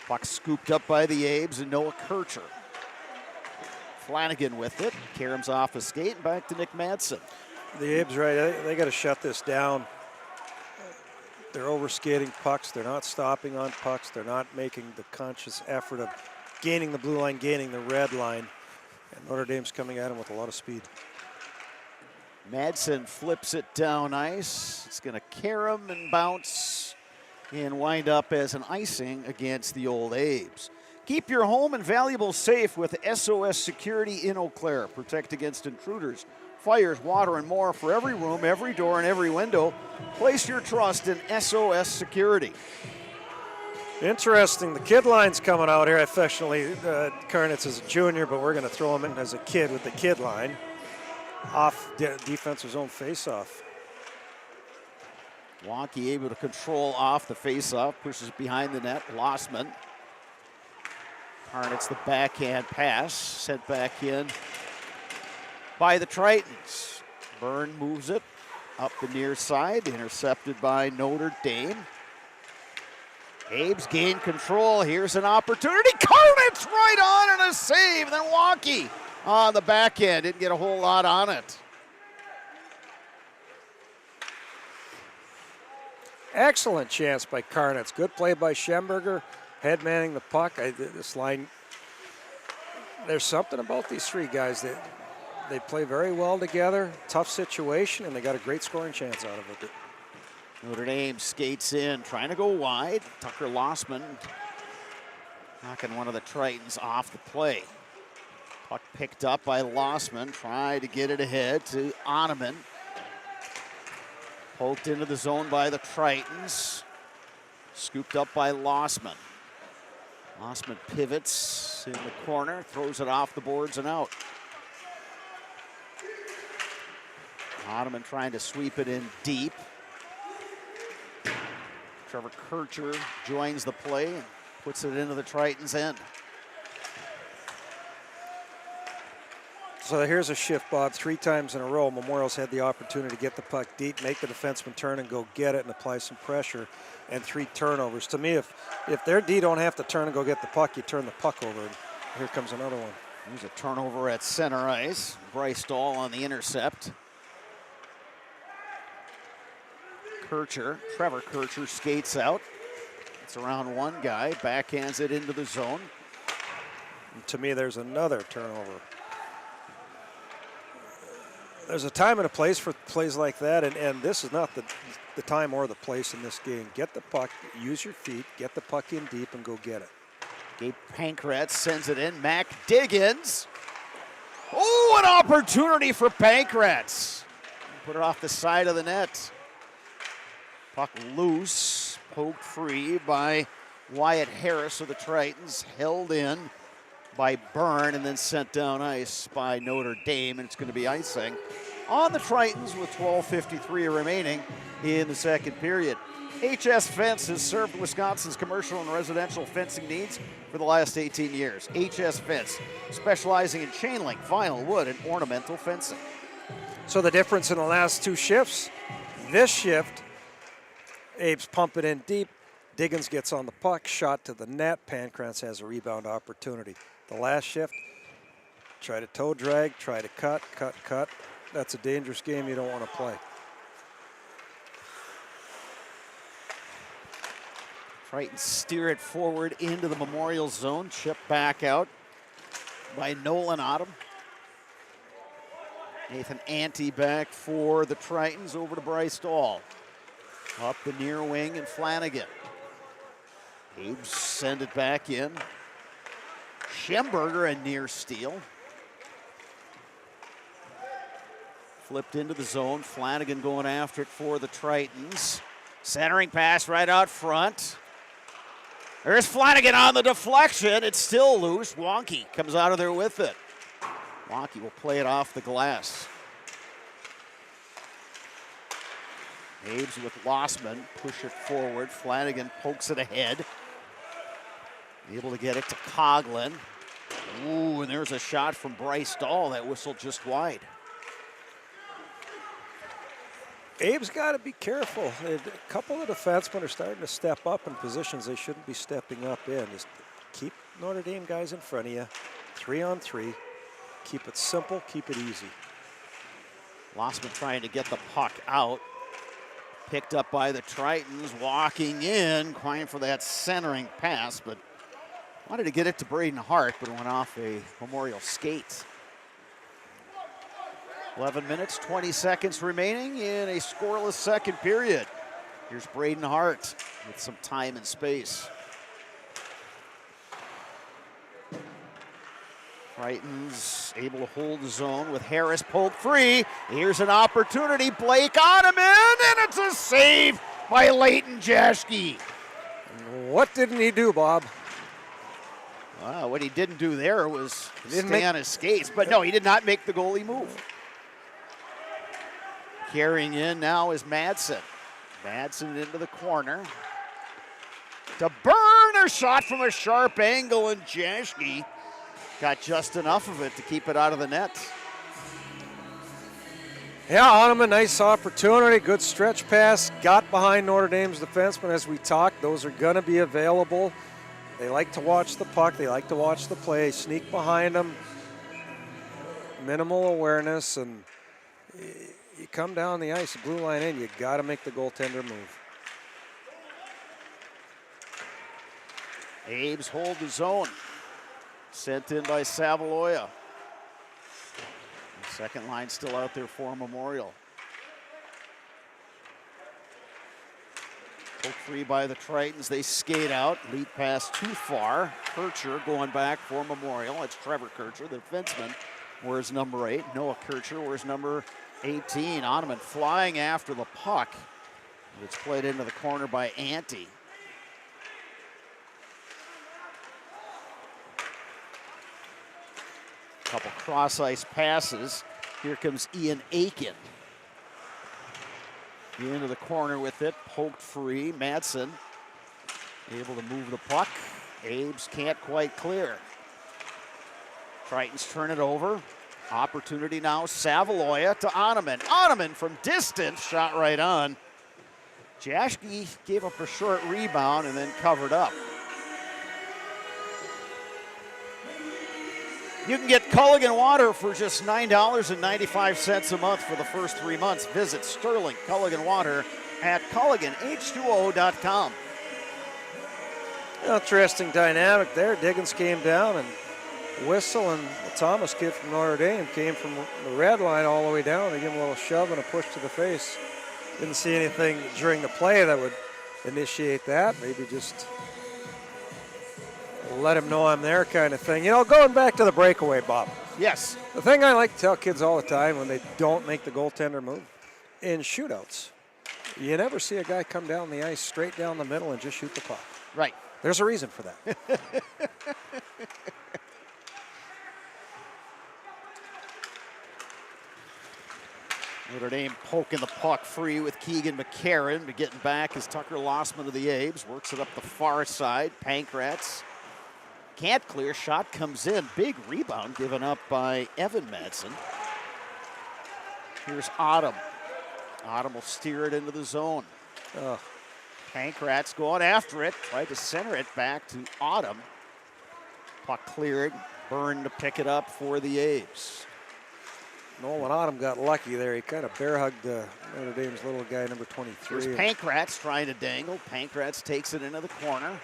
Puck scooped up by the Abes and Noah Kircher. Flanagan with it. Karam's off a skate and back to Nick Madsen. The Abes, right, they got to shut this down. They're overskating pucks. They're not stopping on pucks. They're not making the conscious effort of gaining the blue line, gaining the red line. And Notre Dame's coming at him with a lot of speed. Madsen flips it down ice. It's going to Karam and bounce and wind up as an icing against the old Abes. Keep your home and valuables safe with SOS Security in Eau Claire. Protect against intruders, fires, water, and more for every room, every door, and every window. Place your trust in SOS Security. Interesting. The kid line's coming out here. Affectionately, Karnitz is a junior, but we're going to throw him in as a kid with the kid line. Off defense's own face-off. Wonky able to control off the face-off, pushes behind the net. Lossman. Karnitz the backhand pass, sent back in by the Tritons. Byrne moves it up the near side, intercepted by Notre Dame. Abes gain control. Here's an opportunity. Karnitz right on and a save. Then Wonky on the backhand. Didn't get a whole lot on it. Excellent chance by Karnitz. Good play by Schemberger. Head manning the puck. This line, there's something about these 3 guys that they play very well together. Tough situation, and they got a great scoring chance out of it. Notre Dame skates in, trying to go wide. Tucker Lossman knocking one of the Tritons off the play. Puck picked up by Lossman, tried to get it ahead to Ottoman. Poked into the zone by the Tritons. Scooped up by Lossman. Lossman pivots in the corner, throws it off the boards and out. Ottoman trying to sweep it in deep. Trevor Kircher joins the play and puts it into the Tritons' end. So here's a shift, Bob. 3 times in a row, Memorial's had the opportunity to get the puck deep, make the defenseman turn and go get it and apply some pressure, and 3 turnovers. To me, if their D don't have to turn and go get the puck, you turn the puck over, and here comes another one. There's a turnover at center ice. Bryce Dahl on the intercept. Trevor Kircher skates out. It's around one guy, backhands it into the zone. And to me, there's another turnover. There's a time and a place for plays like that, and this is not the time or the place in this game. Get the puck, use your feet, get the puck in deep, and go get it. Gabe Pankratz sends it in. Mac Diggins. Oh, an opportunity for Pankratz. Put it off the side of the net. Puck loose, poked free by Wyatt Harris of the Tritons, held in by Byrne and then sent down ice by Notre Dame, and it's going to be icing on the Tritons with 12:53 remaining in the second period. HS Fence has served Wisconsin's commercial and residential fencing needs for the last 18 years. HS Fence, specializing in chain link, vinyl, wood, and ornamental fencing. So the difference in the last 2 shifts, this shift, Abe's pumping in deep, Diggins gets on the puck, shot to the net, Pankratz has a rebound opportunity. The last shift, try to toe drag, try to cut. That's a dangerous game you don't want to play. Tritons steer it forward into the Memorial zone, chip back out by Nolan Autumn. Nathan Ante back for the Tritons, over to Bryce Dahl. Up the near wing and Flanagan. Abe send it back in. Schemberger a near steal. Flipped into the zone. Flanagan going after it for the Tritons. Centering pass right out front. There's Flanagan on the deflection. It's still loose. Wonky comes out of there with it. Wonky will play it off the glass. Abe's with Lossman, push it forward. Flanagan pokes it ahead. Able to get it to Coughlin. Ooh, and there's a shot from Bryce Dahl. That whistle just wide. Abe's got to be careful. A couple of defensemen are starting to step up in positions they shouldn't be stepping up in. Just keep Notre Dame guys in front of you. 3-on-3. Keep it simple, keep it easy. Lossman trying to get the puck out. Picked up by the Tritons, walking in, crying for that centering pass, but wanted to get it to Braden Hart, but it went off a Memorial skate. 11 minutes, 20 seconds remaining in a scoreless second period. Here's Braden Hart with some time and space. Tritons able to hold the zone with Harris pulled free. Here's an opportunity. Blake on him in, and it's a save by Leighton Jaschke. What didn't he do, Bob? Wow, what he didn't do there was stay on his skates. But no, he did not make the goalie move. Carrying in now is Madsen. Madsen into the corner. To Byrne, a shot from a sharp angle, and Jaschke got just enough of it to keep it out of the net. Yeah, on him a nice opportunity, good stretch pass, got behind Notre Dame's defenseman as we talked. Those are going to be available. They like to watch the puck, they like to watch the play, sneak behind them, minimal awareness, and you come down the ice, the blue line in, you got to make the goaltender move. Abe's hold the zone. Sent in by Savaloya. The second line still out there for Memorial. Poked free by the Tritons. They skate out. Lead pass too far. Kircher going back for Memorial. It's Trevor Kircher, the defenseman. Wears number 8. Noah Kircher wears number 18. Ottoman flying after the puck. It's played into the corner by Ante. Couple cross-ice passes. Here comes Ian Aiken. Into the corner with it, poked free. Madsen able to move the puck. Abe's can't quite clear. Tritons turn it over. Opportunity now, Savaloya to Ottoman. Ottoman from distance, shot right on. Jaschke gave up a short rebound and then covered up. You can get Culligan Water for just $9.95 a month for the first 3 months. Visit Sterling Culligan Water at CulliganH2O.com. Interesting dynamic there. Diggins came down, and Whistle and the Thomas kid from Notre Dame came from the red line all the way down. They gave him a little shove and a push to the face. Didn't see anything during the play that would initiate that. Maybe just let him know I'm there kind of thing. You know, going back to the breakaway, Bob. Yes. The thing I like to tell kids all the time when they don't make the goaltender move, in shootouts, you never see a guy come down the ice straight down the middle and just shoot the puck. Right. There's a reason for that. Notre Dame poking the puck free with Keegan McCarron, but getting back is Tucker Lossman of the Abes. Works it up the far side. Pankratz can't clear. Shot comes in. Big rebound given up by Evan Madsen. Here's Autumn. Autumn will steer it into the zone. Pankratz going after it. Tried to center it back to Autumn. Puck cleared. Byrne to pick it up for the Abes. Nolan Autumn got lucky there. He kind of bear hugged Notre Dame's little guy, number 23. Here's Pankratz trying to dangle. Pankratz takes it into the corner.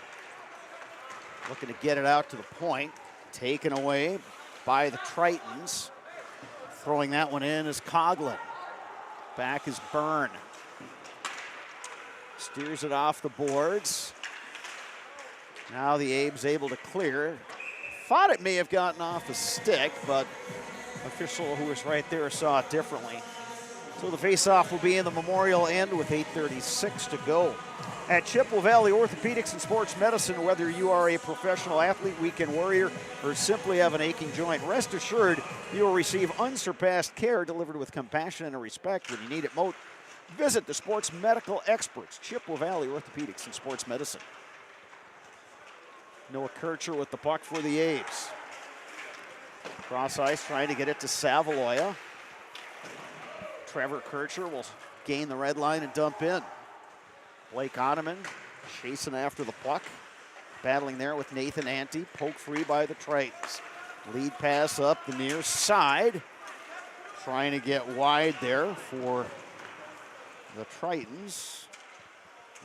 Looking to get it out to the point. Taken away by the Tritons. Throwing that one in is Coughlin. Back is Byrne. Steers it off the boards. Now the Abes able to clear. Thought it may have gotten off a stick, but official who was right there saw it differently. So the faceoff will be in the Memorial End with 8:36 to go. At Chippewa Valley Orthopedics and Sports Medicine, whether you are a professional athlete, weekend warrior, or simply have an aching joint, rest assured you will receive unsurpassed care delivered with compassion and respect when you need it most. Visit the sports medical experts, Chippewa Valley Orthopedics and Sports Medicine. Noah Kircher with the puck for the Abes. Cross ice trying to get it to Savaloya. Trevor Kircher will gain the red line and dump in. Blake Ottoman chasing after the puck. Battling there with Nathan Ante. Poke free by the Tritons. Lead pass up the near side. Trying to get wide there for the Tritons.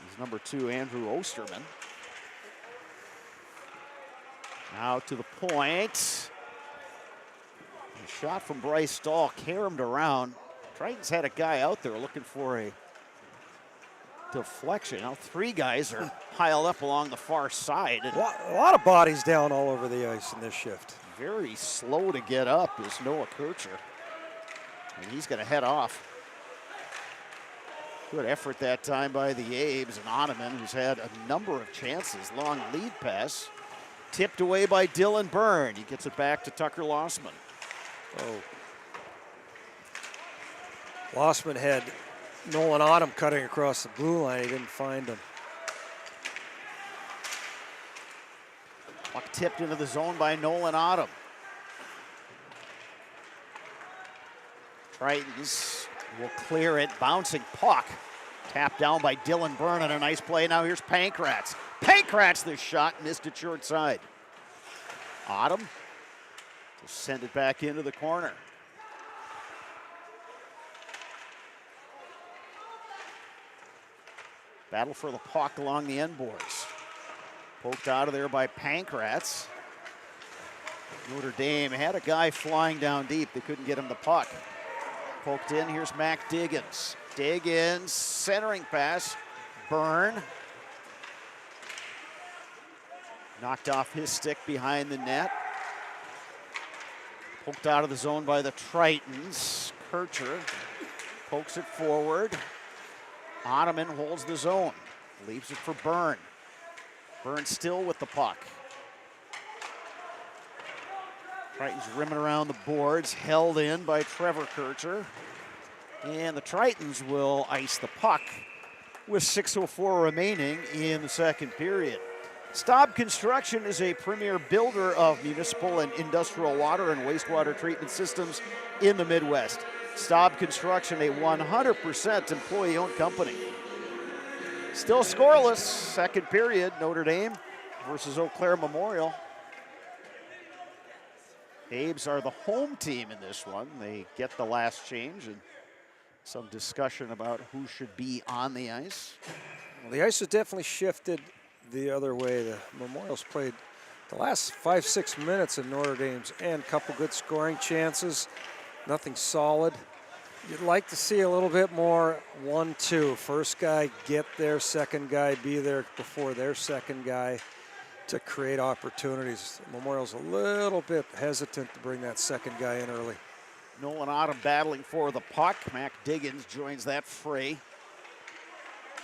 He's number 2, Andrew Osterman. Now to the point. A shot from Bryce Stahl caromed around. Tritons had a guy out there looking for a deflection. Now 3 guys are piled up along the far side. A lot of bodies down all over the ice in this shift. Very slow to get up is Noah Kircher. And he's going to head off. Good effort that time by the Abes, and Ottoman, who's had a number of chances. Long lead pass. Tipped away by Dylan Byrne. He gets it back to Tucker Lossman. Lossman had Nolan Autumn cutting across the blue line. He didn't find him. Puck tipped into the zone by Nolan Autumn. Tritons will clear it. Bouncing puck. Tapped down by Dylan Byrne on a nice play. Now here's Pankratz. Pankratz, this shot missed it short side. Autumn will send it back into the corner. Battle for the puck along the end boards. Poked out of there by Pankratz. Notre Dame had a guy flying down deep. They couldn't get him the puck. Poked in, here's Mac Diggins. Diggins, centering pass. Byrne. Knocked off his stick behind the net. Poked out of the zone by the Tritons. Kircher pokes it forward. Ottoman holds the zone. Leaves it for Byrne. Byrne still with the puck. Tritons rimming around the boards. Held in by Trevor Kircher. And the Tritons will ice the puck with 6:04 remaining in the second period. Staub Construction is a premier builder of municipal and industrial water and wastewater treatment systems in the Midwest. Staub Construction, a 100% employee-owned company. Still scoreless, second period, Notre Dame versus Eau Claire Memorial. Abes are the home team in this one. They get the last change, and some discussion about who should be on the ice. Well, the ice has definitely shifted the other way. The Memorials played the last 5-6 minutes in Notre Dame's end. Couple good scoring chances, nothing solid. You'd like to see a little bit more 1-2. First guy get there, second guy be there before their second guy to create opportunities. Memorial's a little bit hesitant to bring that second guy in early. Nolan Autumn battling for the puck. Mac Diggins joins that fray.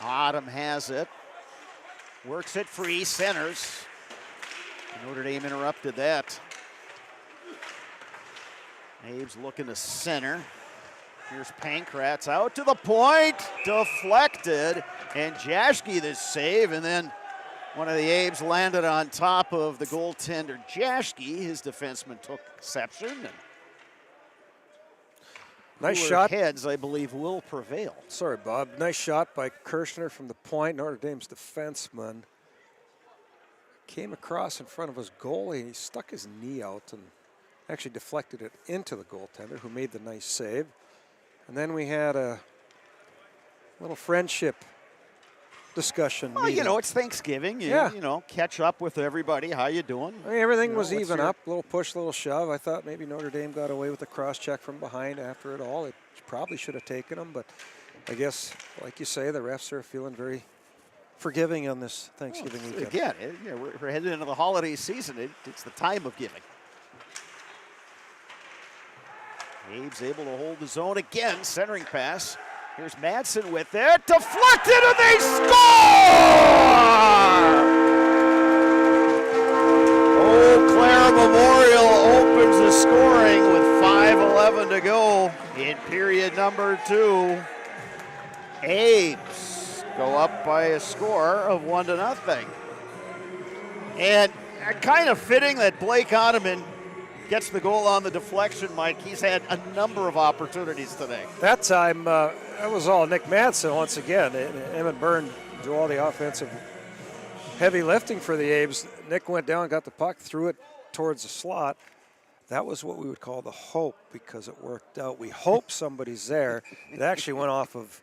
Autumn has it. Works it free, centers. Notre Dame interrupted that. Abes looking to center. Here's Pankratz out to the point, deflected, and Jaschke the save, and then one of the Abes landed on top of the goaltender Jaschke. His defenseman took exception. And nice shot. Heads, I believe, will prevail. Sorry, Bob. Nice shot by Kirshner from the point. Notre Dame's defenseman came across in front of his goalie, and he stuck his knee out and actually deflected it into the goaltender, who made the nice save. And then we had a little friendship discussion. Well, you know, it's Thanksgiving. You know, catch up with everybody. How you doing? I mean, everything was even up. Little push, little shove. I thought maybe Notre Dame got away with the cross-check from behind after it all. It probably should have taken them, but I guess, like you say, the refs are feeling very forgiving on this Thanksgiving weekend. Again, we're headed into the holiday season. It's the time of giving. Abe's able to hold the zone again. Centering pass. Here's Madsen with it. Deflected, and they score! Eau Claire Memorial opens the scoring with 5:11 to go in period number 2. Abes go up by a score of 1-0. And kind of fitting that Blake Ottoman gets the goal on the deflection, Mike. He's had a number of opportunities today. That time, that was all Nick Madsen once again. Emmett Byrne did all the offensive heavy lifting for the Abes. Nick went down, got the puck, threw it towards the slot. That was what we would call the hope, because it worked out. We hope somebody's there. It actually went off of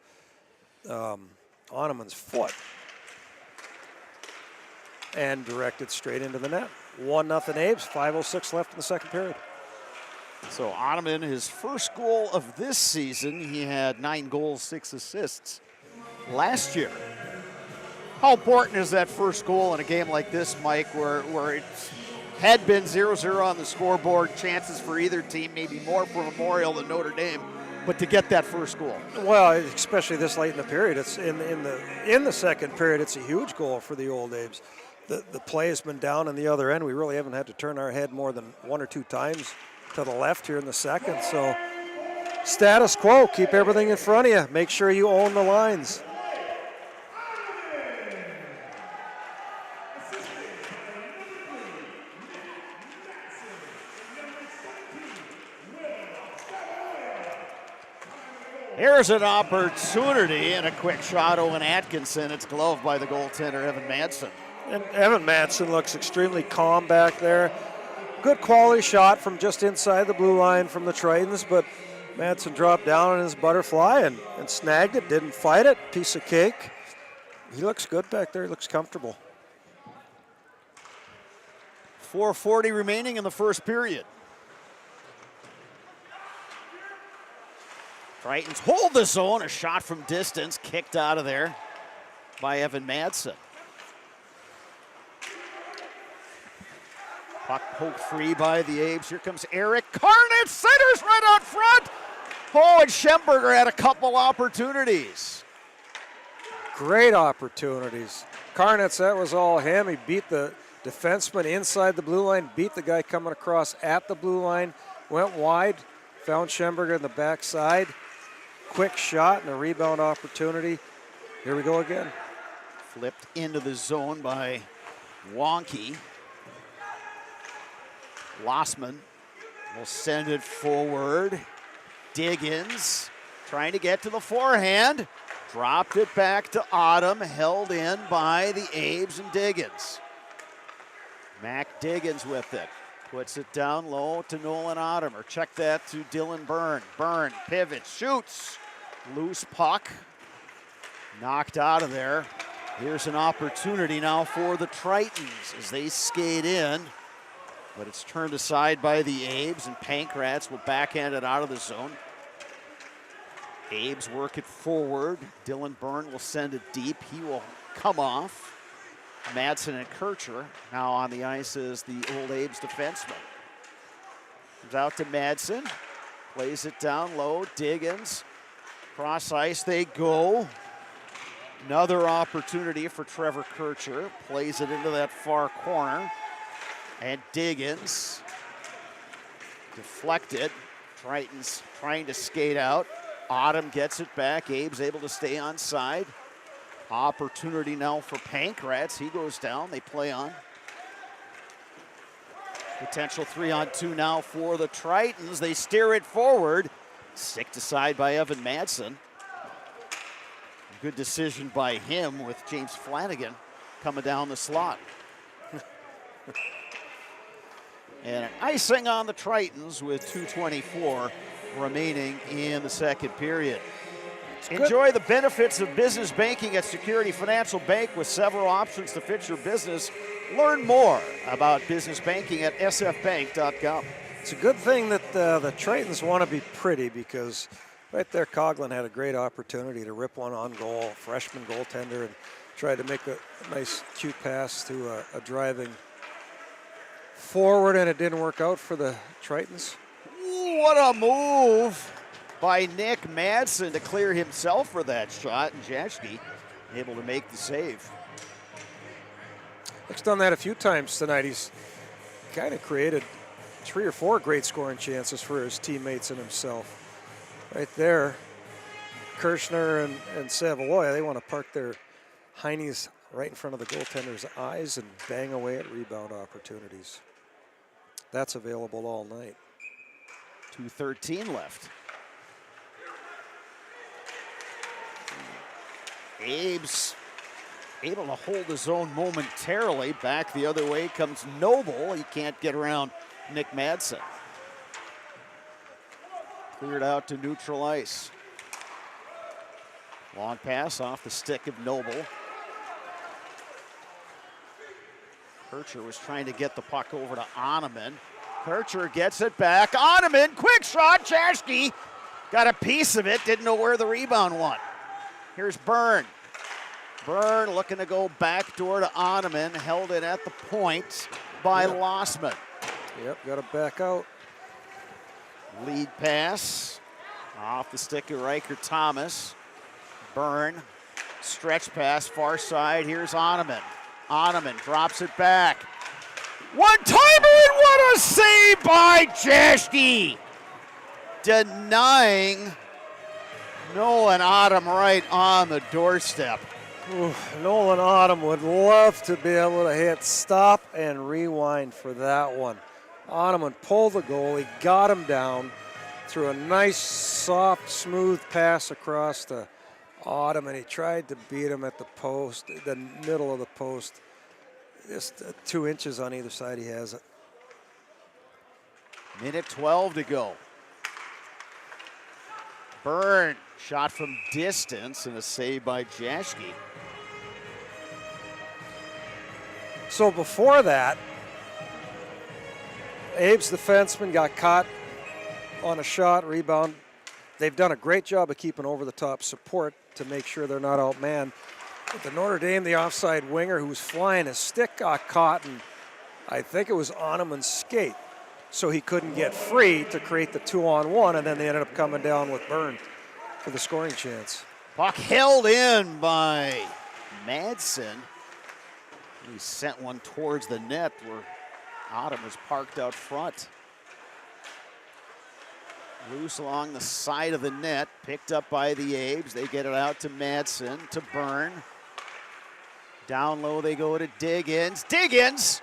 Oneman's foot and directed straight into the net. 1-0 Abes, 5:06 left in the second period. So Ottoman, his first goal of this season, he had 9 goals, 6 assists last year. How important is that first goal in a game like this, Mike, where it had been 0-0 on the scoreboard, chances for either team, maybe more for Memorial than Notre Dame, but to get that first goal? Well, especially this late in the period, it's in the second period, it's a huge goal for the Old Abes. The play has been down on the other end. We really haven't had to turn our head more than 1 or 2 times to the left here in the second. So status quo, keep everything in front of you. Make sure you own the lines. Here's an opportunity and a quick shot. Owen Atkinson. It's gloved by the goaltender, Evan Madsen. And Evan Madsen looks extremely calm back there. Good quality shot from just inside the blue line from the Tritons, but Madsen dropped down on his butterfly and snagged it, didn't fight it, piece of cake. He looks good back there, he looks comfortable. 4:40 remaining in the first period. Tritons hold the zone, a shot from distance, kicked out of there by Evan Madsen. Puck poked free by the Abes. Here comes Eric Carnett, centers right out front. Oh, and Schemberger had a couple opportunities. Great opportunities. Carnett's, that was all him. He beat the defenseman inside the blue line, beat the guy coming across at the blue line, went wide, found Schemberger in the backside. Quick shot and a rebound opportunity. Here we go again. Flipped into the zone by wonky. Lossman will send it forward. Diggins trying to get to the forehand. Dropped it back to Autumn, held in by the Abes and Diggins. Mac Diggins with it. Puts it down low to Nolan Autumn, or check that to Dylan Byrne. Byrne, pivot, shoots. Loose puck. Knocked out of there. Here's an opportunity now for the Tritons as they skate in. But it's turned aside by the Abes, and Pankratz will backhand it out of the zone. Abes work it forward. Dylan Byrne will send it deep. He will come off. Madsen and Kircher now on the ice as the old Abes defenseman. Comes out to Madsen. Plays it down low. Diggins. Cross ice they go. Another opportunity for Trevor Kircher. Plays it into that far corner. And Diggins deflected. Tritons trying to skate out. Autumn gets it back. Abe's able to stay on side. Opportunity now for Pankratz. He goes down. They play on. Potential 3-on-2 now for the Tritons. They steer it forward. Sticked aside by Evan Madsen. Good decision by him with James Flanagan coming down the slot. And an icing on the Tritons with 2:24 remaining in the second period. Enjoy the benefits of business banking at Security Financial Bank with several options to fit your business. Learn more about business banking at sfbank.com. It's a good thing that the Tritons want to be pretty, because right there Coughlin had a great opportunity to rip one on goal, freshman goaltender, and tried to make a nice cute pass to a driving forward, and it didn't work out for the Tritons. Ooh, what a move by Nick Madsen to clear himself for that shot, and Jaschke able to make the save. Nick's done that a few times tonight. He's kind of created 3 or 4 great scoring chances for his teammates and himself. Right there, Kirshner and Savoy, they want to park their heinies right in front of the goaltender's eyes and bang away at rebound opportunities. That's available all night. 2:13 left. Abe's able to hold his own momentarily. Back the other way comes Noble. He can't get around Nick Madsen. Cleared out to neutral ice. Long pass off the stick of Noble. Kircher was trying to get the puck over to Oneman. Kircher gets it back. Oneman, quick shot. Jaschke got a piece of it. Didn't know where the rebound went. Here's Byrne. Byrne looking to go backdoor to Oneman. Held it at the point by Lossman. Yep, got to back out. Lead pass off the stick of Riker Thomas. Byrne, stretch pass far side. Here's Oneman. Oneman drops it back. One-timer, and what a save by Jaschke! Denying Nolan Autumn right on the doorstep. Ooh, Nolan Autumn would love to be able to hit stop and rewind for that one. Autumn would pull the goal. He got him down through a nice, soft, smooth pass across to Autumn, and he tried to beat him at the post, the middle of the post. Just 2 inches on either side, he has it. Minute 12 to go. Byrne, shot from distance, and a save by Jaschke. So before that, Abe's defenseman got caught on a shot, rebound. They've done a great job of keeping over-the-top support to make sure they're not outmanned. But the Notre Dame, the offside winger who was flying his stick, got caught, and I think it was Oneman's skate. So he couldn't get free to create the 2-on-1, and then they ended up coming down with Byrne for the scoring chance. Puck held in by Madsen. He sent one towards the net where Autumn was parked out front. Loose along the side of the net, picked up by the Abes. They get it out to Madsen, to Byrne. Down low they go to Diggins. Diggins!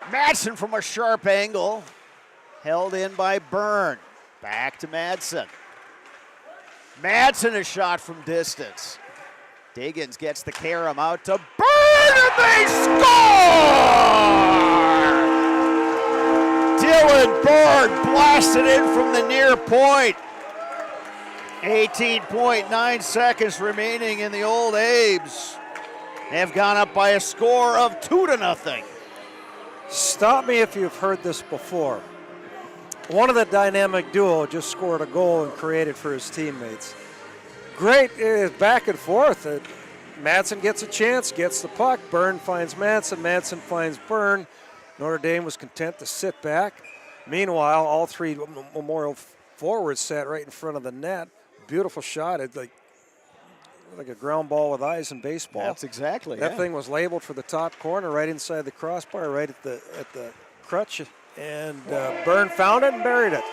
Madsen from a sharp angle. Held in by Byrne. Back to Madsen. Madsen a shot from distance. Diggins gets the carom out to Byrne, and they score! Dylan Byrne blasted in from the near point. 18.9 seconds remaining in the old Abes. They have gone up by a score of 2-0. Stop me if you've heard this before. One of the dynamic duo just scored a goal and created for his teammates. Great back and forth. Madsen gets a chance, gets the puck. Byrne finds Madsen. Madsen finds Byrne. Notre Dame was content to sit back. Meanwhile, all three Memorial forwards sat right in front of the net. Beautiful shot. It's like a ground ball with eyes in baseball. That's exactly that thing was labeled for the top corner, right inside the crossbar, right at the crutch, and Byrne found it and buried it.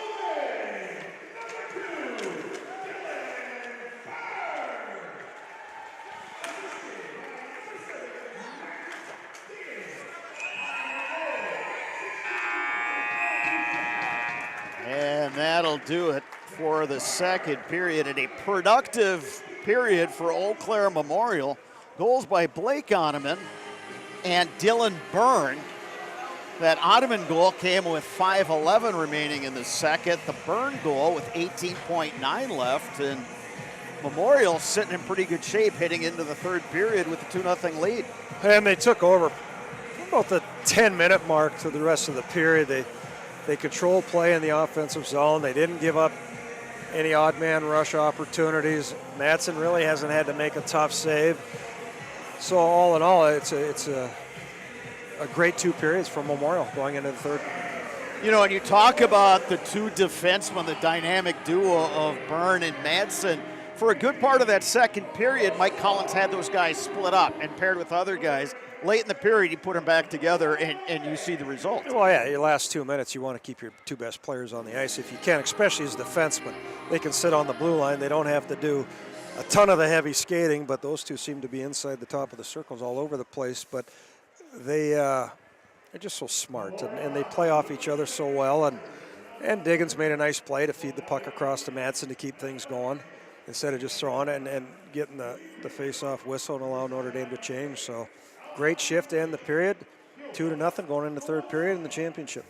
And that'll do it for the second period, and a productive period for Eau Claire Memorial. Goals by Blake Ottoman and Dylan Byrne. That Ottoman goal came with 5:11 remaining in the second. The Byrne goal with 18.9 left, and Memorial sitting in pretty good shape heading into the third period with a 2-0 lead. And they took over about the 10-minute mark to the rest of the period. They controlled play in the offensive zone. They didn't give up any odd man rush opportunities. Madsen really hasn't had to make a tough save. So all in all, it's a great 2 periods for Memorial going into the third. You know, and you talk about the two defensemen, the dynamic duo of Byrne and Madsen. For a good part of that second period, Mike Collins had those guys split up and paired with other guys. Late in the period, you put them back together, and you see the result. Well, yeah, your last 2 minutes, you want to keep your 2 best players on the ice if you can, especially as defensemen. They can sit on the blue line. They don't have to do a ton of the heavy skating, but those two seem to be inside the top of the circles all over the place. But they're just so smart, and they play off each other so well. And Diggins made a nice play to feed the puck across to Madsen to keep things going instead of just throwing it and getting the face-off whistle and allow Notre Dame to change. So great shift to end the period, 2-0 going into third period in the championship.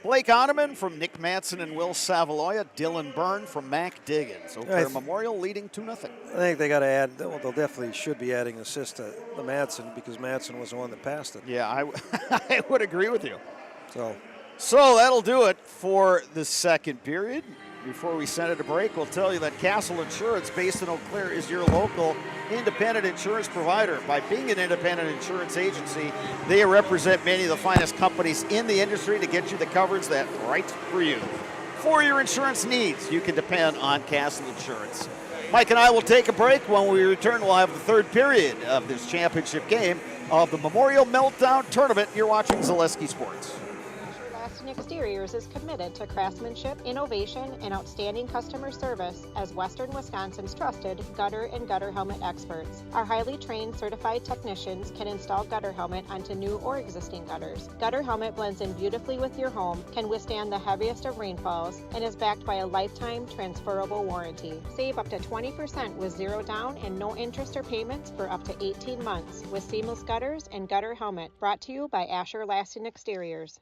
Blake Ottoman from Nick Madsen and Will Savaloya. Dylan Byrne from Mac Diggins. Eau Claire Memorial leading 2-0. I think they got to add, well, they'll definitely should be adding assist to the Madsen because Madsen was the one that passed it. Yeah, I would agree with you. So that'll do it for the second period. Before we send it to break, we'll tell you that Castle Insurance, based in Eau Claire, is your local independent insurance provider. By being an independent insurance agency, they represent many of the finest companies in the industry to get you the coverage that's right for you. For your insurance needs, you can depend on Castle Insurance. Mike and I will take a break. When we return, we'll have the third period of this championship game of the Memorial Meltdown Tournament. You're watching Zaleski Sports. Exteriors is committed to craftsmanship, innovation, and outstanding customer service as Western Wisconsin's trusted gutter and gutter helmet experts. Our highly trained certified technicians can install gutter helmet onto new or existing gutters. Gutter helmet blends in beautifully with your home, can withstand the heaviest of rainfalls, and is backed by a lifetime transferable warranty. Save up to 20% with zero down and no interest or payments for up to 18 months with seamless gutters and gutter helmet. Brought to you by Asher Lasting Exteriors.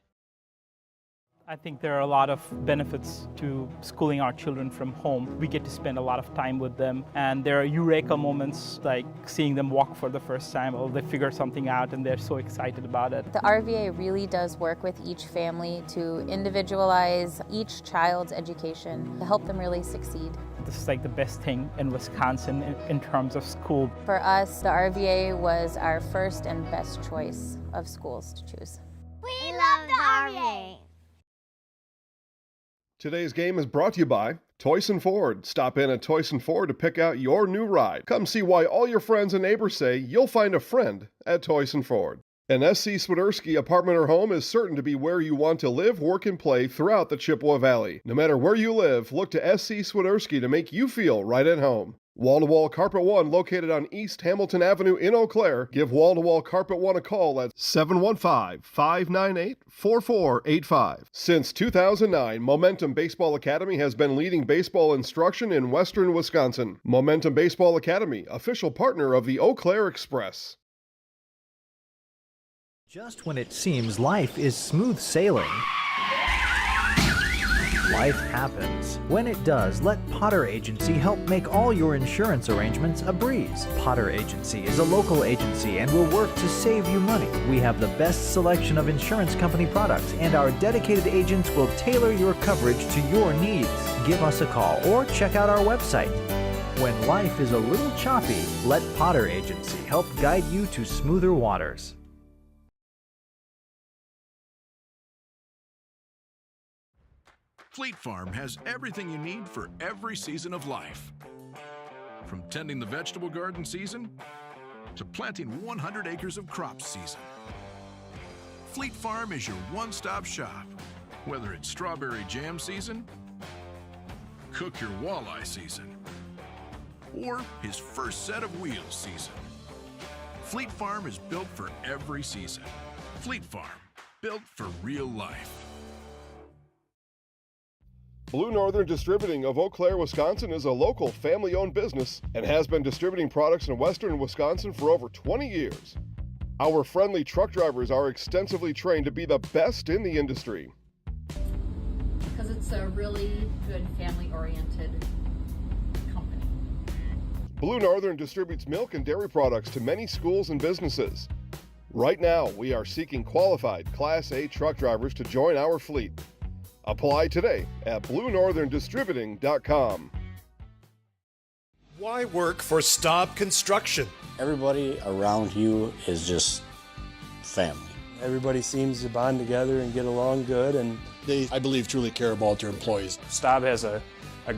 I think there are a lot of benefits to schooling our children from home. We get to spend a lot of time with them, and there are eureka moments like seeing them walk for the first time, or they figure something out and they're so excited about it. The RVA really does work with each family to individualize each child's education to help them really succeed. This is like the best thing in Wisconsin in terms of school. For us, the RVA was our first and best choice of schools to choose. We love the RVA. Today's game is brought to you by Toyson Ford. Stop in at Toyson Ford to pick out your new ride. Come see why all your friends and neighbors say you'll find a friend at Toyson Ford. An SC Swiderski apartment or home is certain to be where you want to live, work, and play throughout the Chippewa Valley. No matter where you live, look to SC Swiderski to make you feel right at home. Wall-to-Wall Carpet One, located on East Hamilton Avenue in Eau Claire. Give Wall-to-Wall Carpet One a call at 715-598-4485. Since 2009, Momentum Baseball Academy has been leading baseball instruction in western Wisconsin. Momentum Baseball Academy, official partner of the Eau Claire Express. Just when it seems life is smooth sailing, life happens. When it does, let Potter Agency help make all your insurance arrangements a breeze. Potter Agency is a local agency and will work to save you money. We have the best selection of insurance company products, and our dedicated agents will tailor your coverage to your needs. Give us a call or check out our website. When life is a little choppy, let Potter Agency help guide you to smoother waters. Fleet Farm has everything you need for every season of life. From tending the vegetable garden season to planting 100 acres of crops season. Fleet Farm is your one-stop shop. Whether it's strawberry jam season, cook your walleye season, or his first set of wheels season. Fleet Farm is built for every season. Fleet Farm, built for real life. Blue Northern Distributing of Eau Claire, Wisconsin is a local family-owned business and has been distributing products in western Wisconsin for over 20 years. Our friendly truck drivers are extensively trained to be the best in the industry. Because it's a really good family-oriented company. Blue Northern distributes milk and dairy products to many schools and businesses. Right now, we are seeking qualified Class A truck drivers to join our fleet. Apply today at BlueNorthernDistributing.com. Why work for Staub Construction? Everybody around you is just family. Everybody seems to bond together and get along good, and they, I believe, truly care about their employees. Staub has a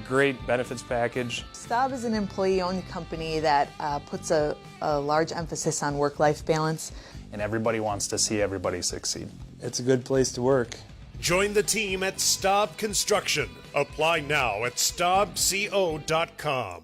great benefits package. Staub is an employee-owned company that puts a large emphasis on work-life balance. And everybody wants to see everybody succeed. It's a good place to work. Join the team at Staub Construction. Apply now at staubco.com.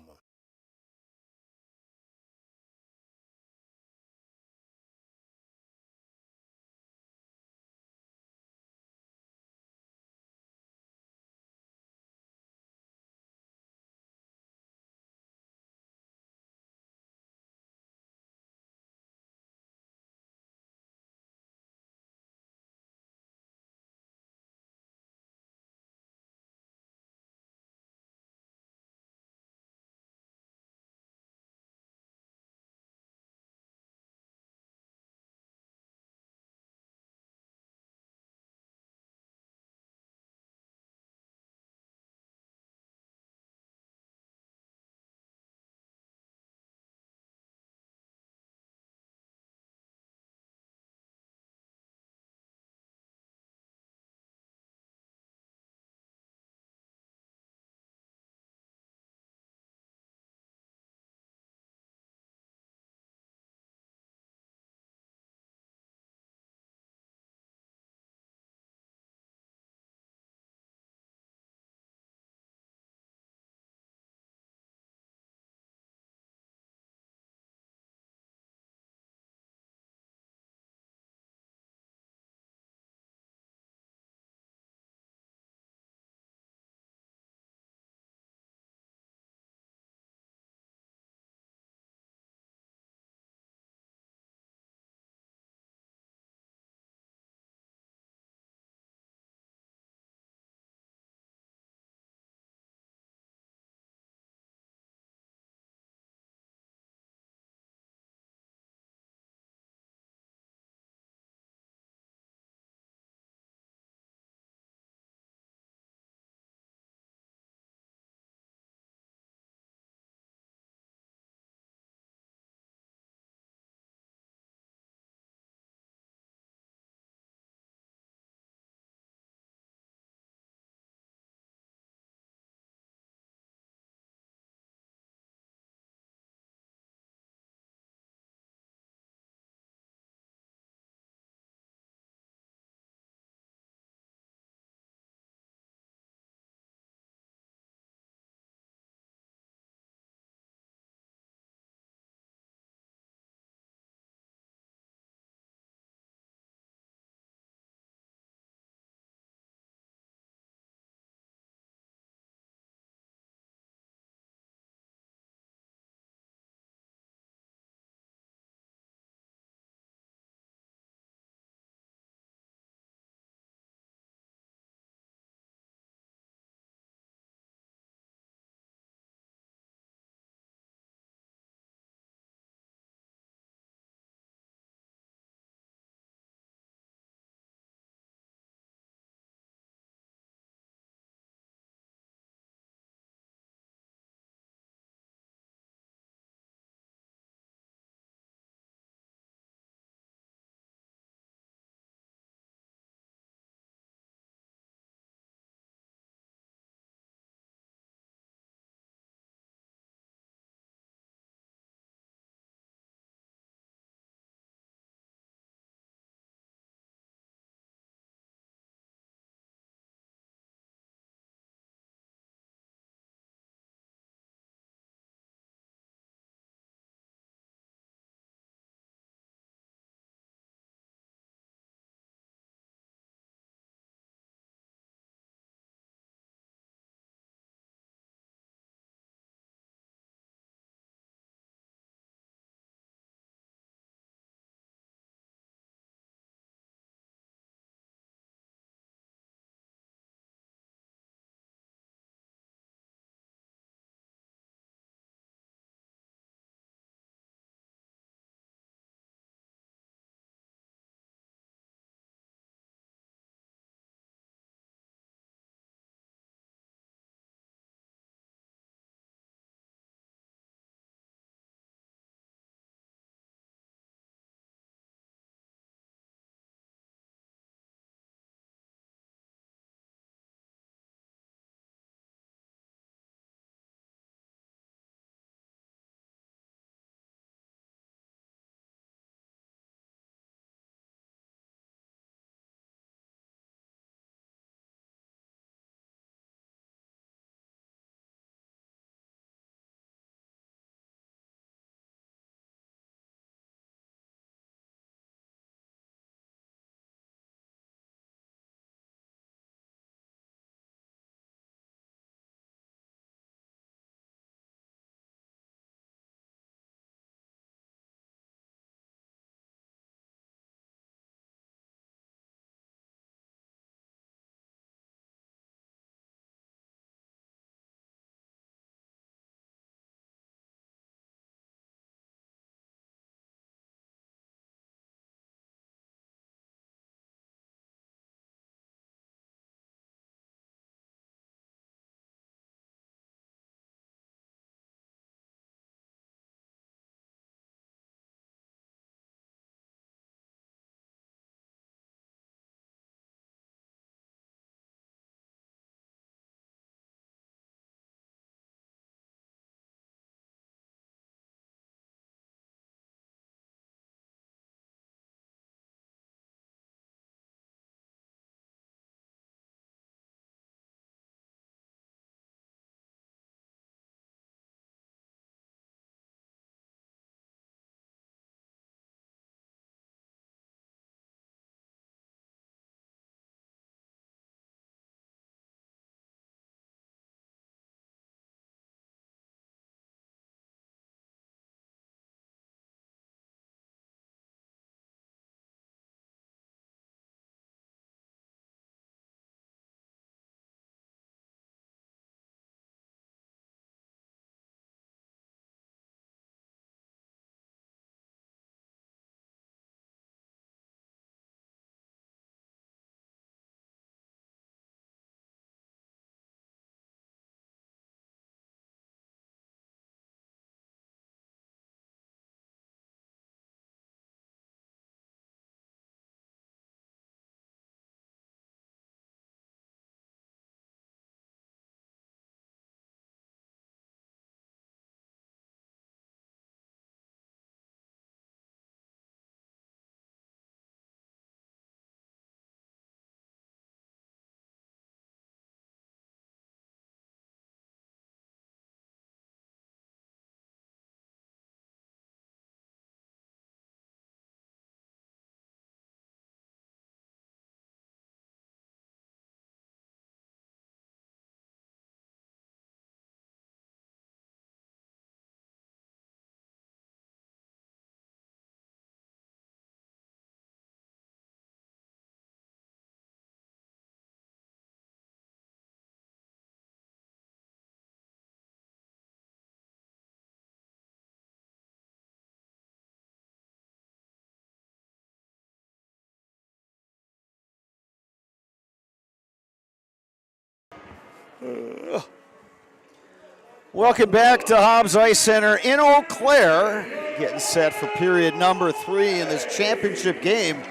Welcome back to Hobbs Ice Center in Eau Claire. Getting set for period number 3 in this championship game.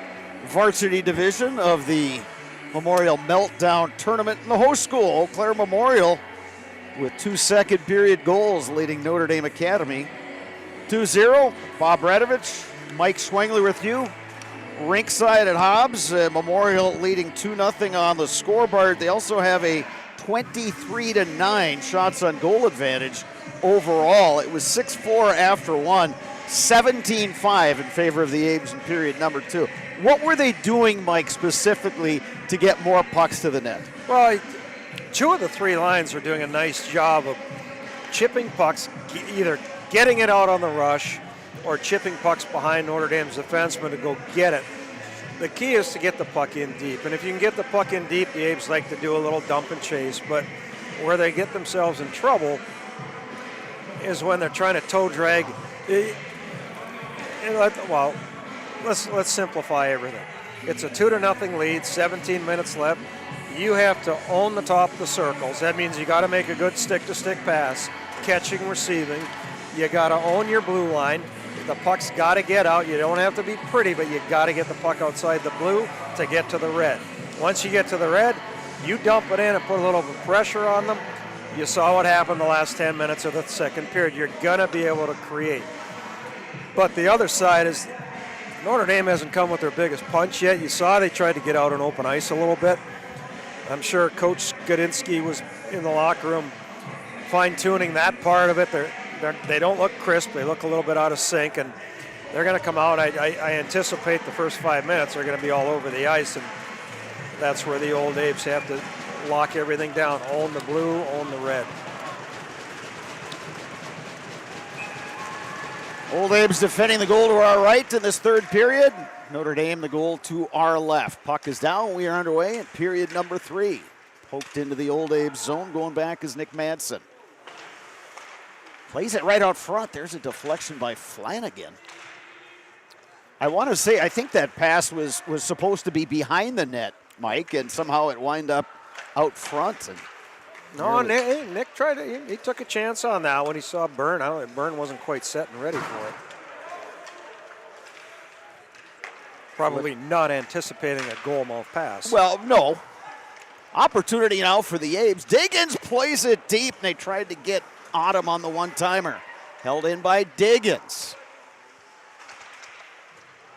Varsity division of the Memorial Meltdown Tournament in the host school, Eau Claire Memorial, with 2 second period goals leading Notre Dame Academy. 2-0, Bob Radovich, Mike Schwengler with you. Rinkside at Hobbs, Memorial leading 2-0 on the scoreboard. They also have a 23-9 shots on goal advantage overall. It was 6-4 after 1, 17-5 in favor of the Abes in period number 2. What were they doing, Mike, specifically to get more pucks to the net? Well, 2 of the 3 lines are doing a nice job of chipping pucks, either getting it out on the rush or chipping pucks behind Notre Dame's defenseman to go get it. The key is to get the puck in deep, and if you can get the puck in deep, the Abes like to do a little dump and chase, but where they get themselves in trouble is when they're trying to toe drag. Well, let's simplify everything. It's a 2-0 lead, 17 minutes left. You have to own the top of the circles. That means you got to make a good stick-to-stick pass, catching, receiving. You got to own your blue line. The puck's got to get out. You don't have to be pretty, but you got to get the puck outside the blue to get to the red. Once you get to the red, you dump it in and put a little bit of pressure on them. You saw what happened the last 10 minutes of the second period. You're going to be able to create. But the other side is Notre Dame hasn't come with their biggest punch yet. You saw they tried to get out on open ice a little bit. I'm sure Coach Gudinski was in the locker room fine-tuning that part of it. They don't look crisp. They look a little bit out of sync, and they're going to come out. I anticipate the first 5 minutes are going to be all over the ice, and that's where the old Abes have to lock everything down. Own the blue, own the red. Old Abes defending the goal to our right in this third period. Notre Dame the goal to our left. Puck is down. We are underway in period number 3. Poked into the Old Abes zone. Going back is Nick Madsen. Plays it right out front. There's a deflection by Flanagan. I want to say, I think that pass was supposed to be behind the net, Mike, and somehow it wound up out front. And no, Nick tried to, he took a chance on that when he saw Byrne. Byrne wasn't quite set and ready for it. Probably not anticipating a goal-mouth pass. Well, no. Opportunity now for the Abes. Diggins plays it deep, and they tried to get Autumn on the one-timer. Held in by Diggins.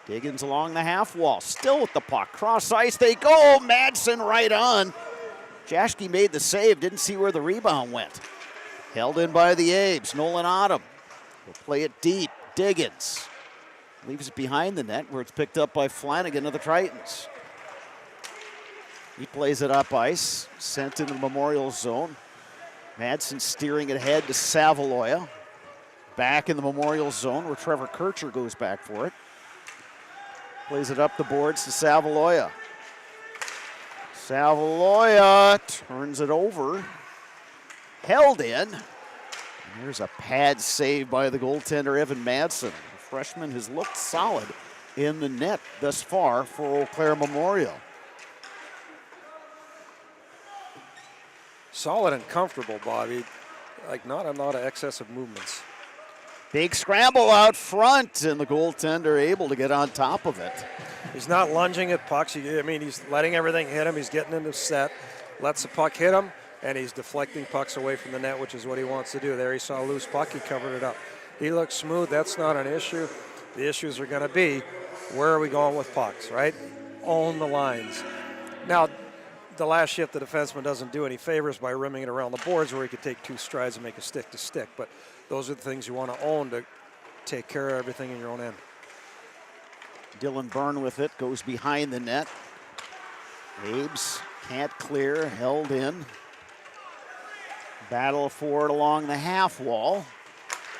Diggins along the half wall, still with the puck. Cross ice they go. Madsen right on. Jaschke made the save, didn't see where the rebound went. Held in by the Abes. Nolan Autumn will play it deep. Diggins leaves it behind the net where it's picked up by Flanagan of the Tritons. He plays it up ice, sent into the Memorial zone. Madsen steering it ahead to Savaloya. Back in the Memorial zone where Trevor Kircher goes back for it. Plays it up the boards to Savaloya. Savaloya turns it over. Held in. And there's a pad save by the goaltender, Evan Madsen. The freshman has looked solid in the net thus far for Eau Claire Memorial. Solid and comfortable, Bobby. Like not a lot of excessive movements. Big scramble out front, and the goaltender able to get on top of it. He's not lunging at pucks. He's letting everything hit him. He's getting into set, lets the puck hit him, and he's deflecting pucks away from the net, which is what he wants to do. There he saw a loose puck. He covered it up. He looks smooth. That's not an issue. The issues are going to be, where are we going with pucks, right? Own the lines. Now, the last shift, the defenseman doesn't do any favors by rimming it around the boards where he could take 2 strides and make a stick-to-stick. But those are the things you want to own to take care of everything in your own end. Dylan Byrne with it, goes behind the net. Abes can't clear, held in. Battle for it along the half wall.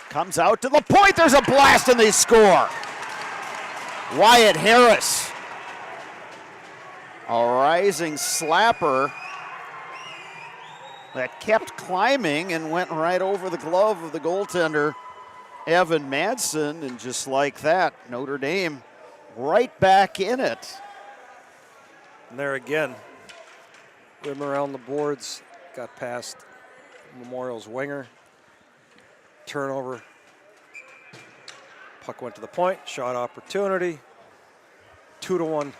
Comes out to the point, there's a blast and they score. Wyatt Harris. A rising slapper that kept climbing and went right over the glove of the goaltender, Evan Madsen, and just like that, Notre Dame right back in it. And there again, rim around the boards got past Memorial's winger. Turnover. Puck went to the point. Shot opportunity. 2-1.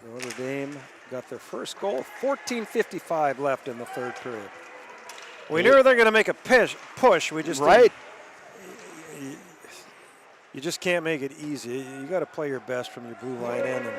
Notre Dame got their first goal. 14:55 left in the third period. We knew they were going to make a push. We just right. You just can't make it easy. You got to play your best from your blue line in. And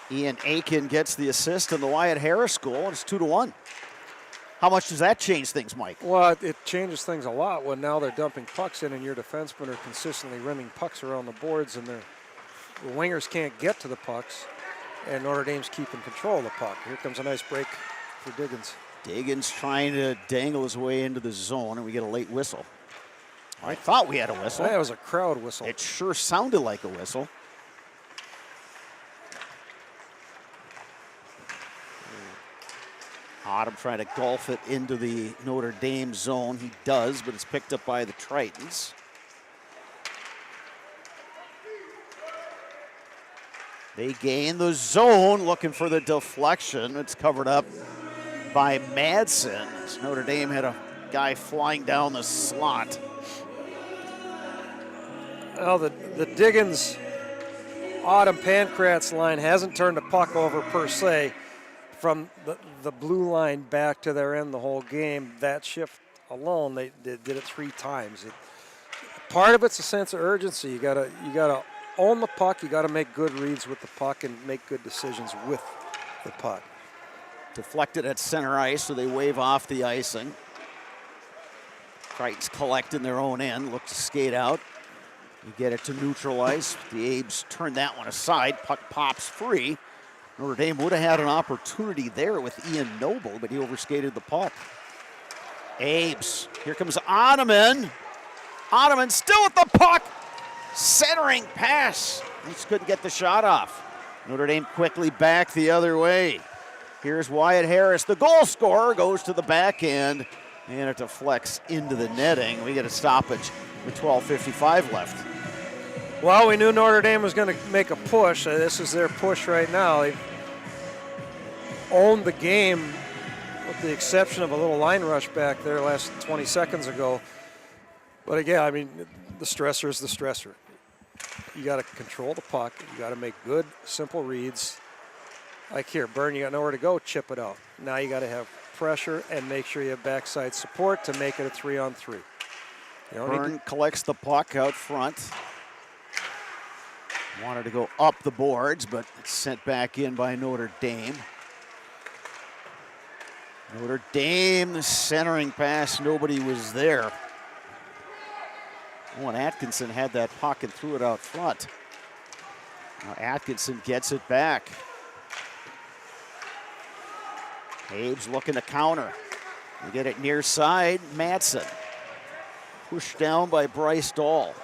Ian Aiken gets the assist in the Wyatt Harris goal, and it's 2-1. How much does that change things, Mike? Well, it changes things a lot when now they're dumping pucks in and your defensemen are consistently rimming pucks around the boards and the wingers can't get to the pucks, and Notre Dame's keeping control of the puck. Here comes a nice break for Diggins. Diggins trying to dangle his way into the zone, and we get a late whistle. I thought we had a whistle. That was a crowd whistle. It sure sounded like a whistle. Autumn trying to golf it into the Notre Dame zone. He does, but it's picked up by the Tritons. They gain the zone, looking for the deflection. It's covered up by Madsen. Notre Dame had a guy flying down the slot. Well, the Diggins Autumn Pancratz line hasn't turned the puck over per se. From the blue line back to their end the whole game, that shift alone, they did it 3 times. Part of it's a sense of urgency. You gotta own the puck. You gotta make good reads with the puck and make good decisions with the puck. Deflected at center ice, so they wave off the icing. Tritons collect in their own end, look to skate out. You get it to neutral ice. The Abes turn that one aside. Puck pops free. Notre Dame would have had an opportunity there with Ian Noble, but he overskated the puck. Abes, here comes Ottoman. Ottoman still with the puck. Centering pass. He just couldn't get the shot off. Notre Dame quickly back the other way. Here's Wyatt Harris. The goal scorer goes to the backhand, and it deflects into the netting. We get a stoppage with 12:55 left. Well, we knew Notre Dame was going to make a push. This is their push right now. They've owned the game with the exception of a little line rush back there last 20 seconds ago. But again, I mean, the stressor is the stressor. You got to control the puck. You got to make good, simple reads. Like here, Byrne, you got nowhere to go, chip it out. Now you got to have pressure and make sure you have backside support to make it a 3-on-3. Byrne collects the puck out front. Wanted to go up the boards, but it's sent back in by Notre Dame. Notre Dame, the centering pass, nobody was there. Oh, and Atkinson had that puck and threw it out front. Now Atkinson gets it back. Abes looking to counter. They get it near side, Madsen. Pushed down by Bryce Dahl.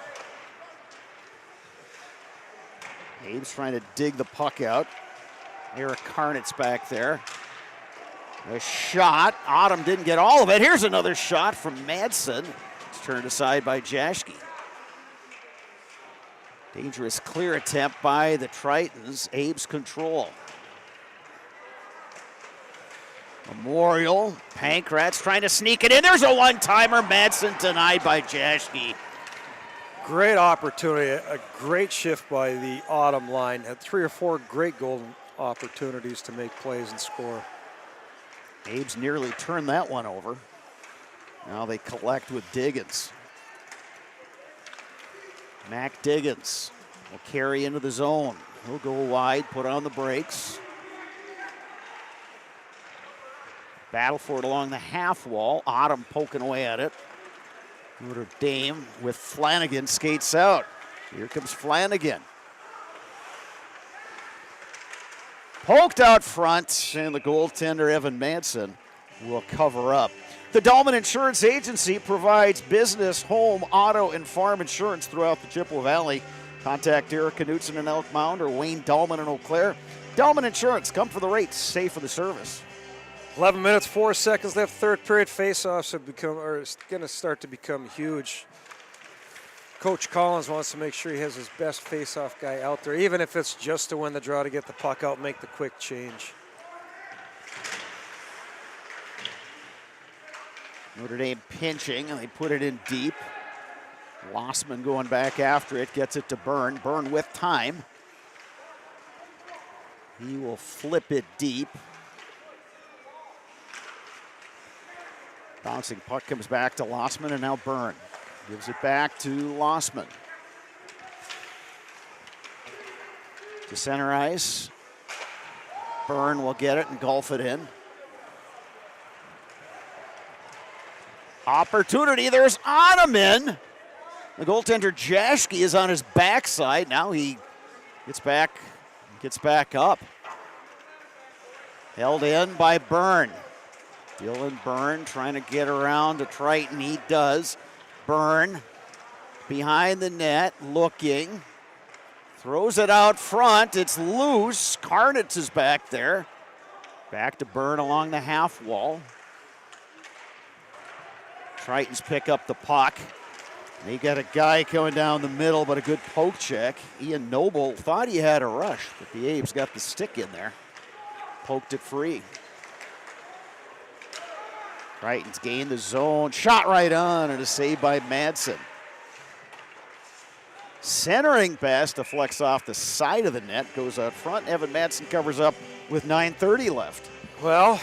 Abes trying to dig the puck out. Eric Karnitz back there. A shot. Autumn didn't get all of it. Here's another shot from Madsen. It's turned aside by Jaschke. Dangerous clear attempt by the Tritons. Abes control. Memorial. Pancratz trying to sneak it in. There's a one-timer. Madsen denied by Jaschke. Great opportunity, a great shift by the Autumn line. Had 3 or 4 great golden opportunities to make plays and score. Abes nearly turned that one over. Now they collect with Diggins. Mac Diggins will carry into the zone. He'll go wide, put on the brakes. Battle for it along the half wall. Autumn poking away at it. Notre Dame with Flanagan skates out. Here comes Flanagan. Poked out front, and the goaltender, Evan Madsen, will cover up. The Dahlman Insurance Agency provides business, home, auto, and farm insurance throughout the Chippewa Valley. Contact Eric Knutson in Elk Mound or Wayne Dahlman in Eau Claire Delman Insurance, come for the rates, save for the service. 11 minutes, 4 seconds left. Third period face-offs have become, or it's going to start to become huge. Coach Collins wants to make sure he has his best face-off guy out there, even if it's just to win the draw, to get the puck out, make the quick change. Notre Dame pinching, and they put it in deep. Lossman going back after it, gets it to Byrne. Byrne with time. He will flip it deep. Bouncing puck comes back to Lossman, and now Byrne gives it back to Lossman. To center ice. Byrne will get it and golf it in. Opportunity, there's Ottoman. The goaltender Jaschke is on his backside. Now he gets back up. Held in by Byrne. Dylan Byrne trying to get around to Triton. He does. Byrne behind the net, looking. Throws it out front. It's loose. Karnitz is back there. Back to Byrne along the half wall. Tritons pick up the puck. They got a guy coming down the middle, but a good poke check. Ian Noble thought he had a rush, but the Abes got the stick in there. Poked it free. Tritons gain the zone. Shot right on, and a save by Madsen. Centering pass deflects off the side of the net, goes out front. Evan Madsen covers up with 9:30 left. Well,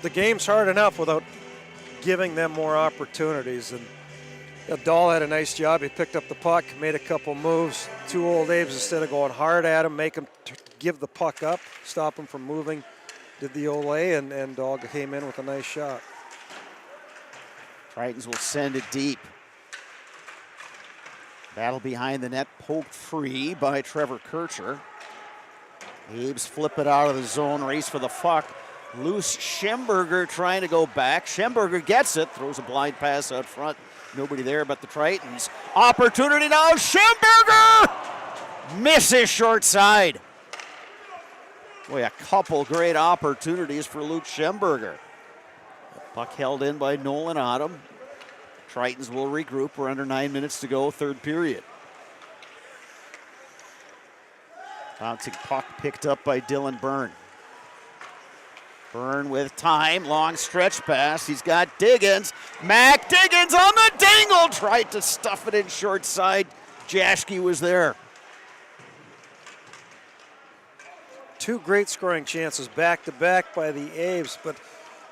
the game's hard enough without giving them more opportunities. And Dahl had a nice job. He picked up the puck, made a couple moves. Two old Abes, instead of going hard at him, make him give the puck up, stop him from moving, did the Olay, and Dahl came in with a nice shot. Tritons will send it deep. Battle behind the net, poked free by Trevor Kircher. Abes flip it out of the zone, race for the puck. Loose Schemberger trying to go back. Schemberger gets it, throws a blind pass out front. Nobody there but the Tritons. Opportunity now, Schemberger! Misses short side. Boy, a couple great opportunities for Luke Schemberger. Puck held in by Nolan Autumn. Tritons will regroup. We're under 9 minutes to go, third period. Bouncing puck picked up by Dylan Byrne. Byrne with time, long stretch pass. He's got Diggins. Mac Diggins on the dangle. Tried to stuff it in short side. Jaschke was there. Two great scoring chances back to back by the Abes, but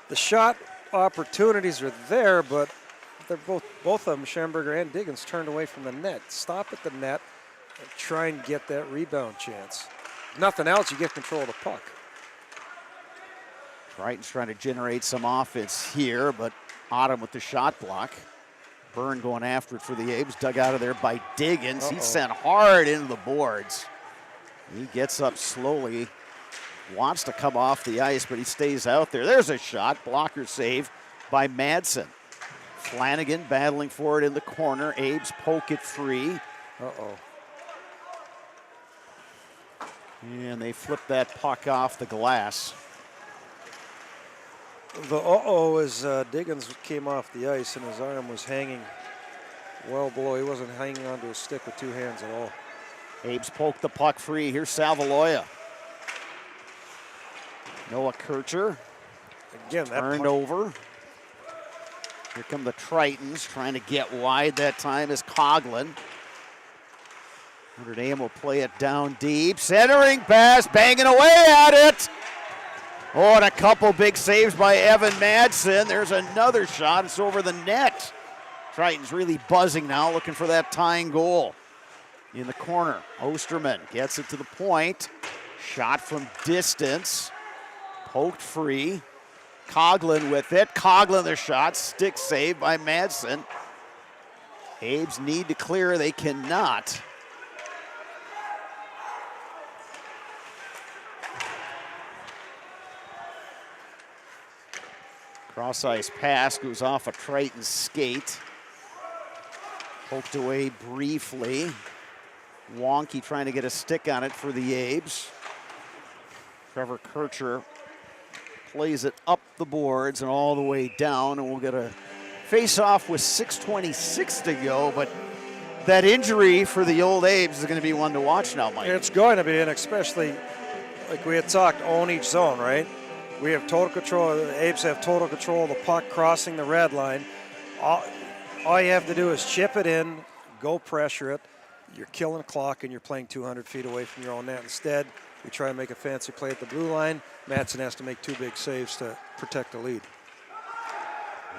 the shot opportunities are there, but they're both of them, Schemberger and Diggins, turned away from the net. Stop at the net and try and get that rebound chance. If nothing else, you get control of the puck. Tritons trying to generate some offense here, but Autumn with the shot block. Byrne going after it for the Abes, dug out of there by Diggins. He's sent hard into the boards. He gets up slowly, wants to come off the ice, but he stays out there. There's a shot, blocker save by Madsen. Flanagan battling for it in the corner. Abes poke it free. And they flip that puck off the glass. The is Diggins came off the ice and his arm was hanging well below. He wasn't hanging onto his stick with two hands at all. Abes poke the puck free. Here's Savaloya. Noah Kircher. Again, that turned over. Here come the Tritons trying to get wide. That time is Coughlin. Notre Dame will play it down deep. Centering pass, banging away at it. Oh, and a couple big saves by Evan Madsen. There's another shot. It's over the net. Tritons really buzzing now, looking for that tying goal. In the corner, Osterman gets it to the point. Shot from distance. Poked free. Coughlin with it. Coughlin the shot. Stick save by Madsen. Abes need to clear. They cannot. Cross ice pass goes off a Triton skate. Poked away briefly. Wonky trying to get a stick on it for the Abes. Trevor Kircher plays it up the boards and all the way down, and we'll get a face-off with 6:26 to go, but that injury for the old Abes is going to be one to watch now, Mike. It's going to be, and especially like we had talked, own each zone, right? We have total control. The Abes have total control of the puck crossing the red line. All you have to do is chip it in, go pressure it. You're killing the clock, and you're playing 200 feet away from your own net. Instead, we try and make a fancy play at the blue line. Madsen has to make 2 big saves to protect the lead.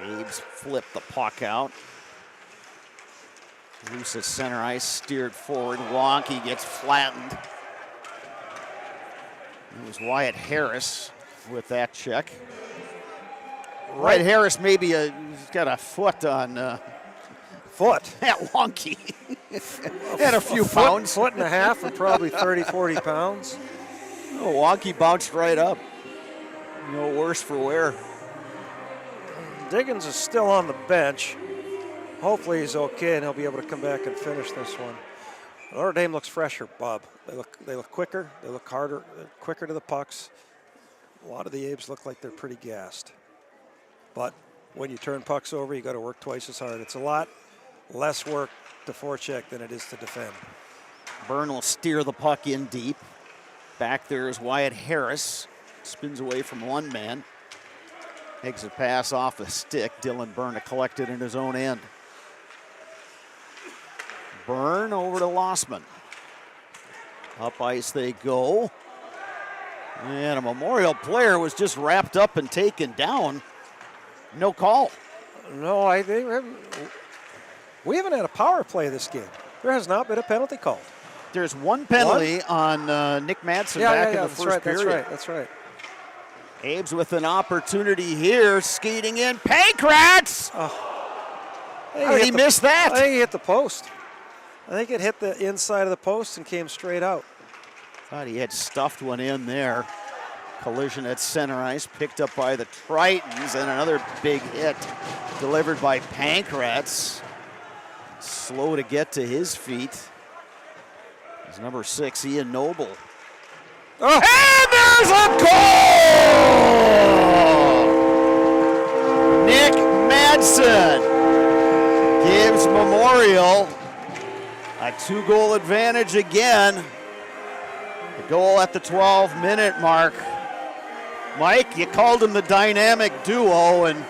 Abes flip the puck out. Loose at center ice, steered forward. Wonky gets flattened. It was Wyatt Harris with that check. Wyatt Harris maybe he's got a foot on foot. That Wonky. Had a few pounds. Foot and a half and probably 30, 40 pounds. Oh, Wonky bounced right up. No worse for wear. Diggins is still on the bench. Hopefully he's okay and he'll be able to come back and finish this one. Notre Dame looks fresher, Bob. They look quicker. They look harder, quicker to the pucks. A lot of the Abes look like they're pretty gassed. But when you turn pucks over, you got to work twice as hard. It's a lot less work to forecheck than it is to defend. Byrne will steer the puck in deep. Back there is Wyatt Harris. Spins away from one man. Takes a pass off the stick. Dylan Byrne to collect it in his own end. Byrne over to Lossman. Up ice they go. And a Memorial player was just wrapped up and taken down. No call. No, I think we haven't had a power play this game. There has not been a penalty called. There's one penalty on Nick Madsen back in the first period. That's right. Abes with an opportunity here, skating in. Pankratz! How did he miss that? I think he hit the post. I think it hit the inside of the post and came straight out. Thought he had stuffed one in there. Collision at center ice, picked up by the Tritons, and another big hit delivered by Pankratz. Slow to get to his feet. It's number 6, Ian Noble. Oh. And there's a goal! Nick Madsen gives Memorial a 2-goal advantage again. The goal at the 12-minute mark. Mike, you called them the dynamic duo, and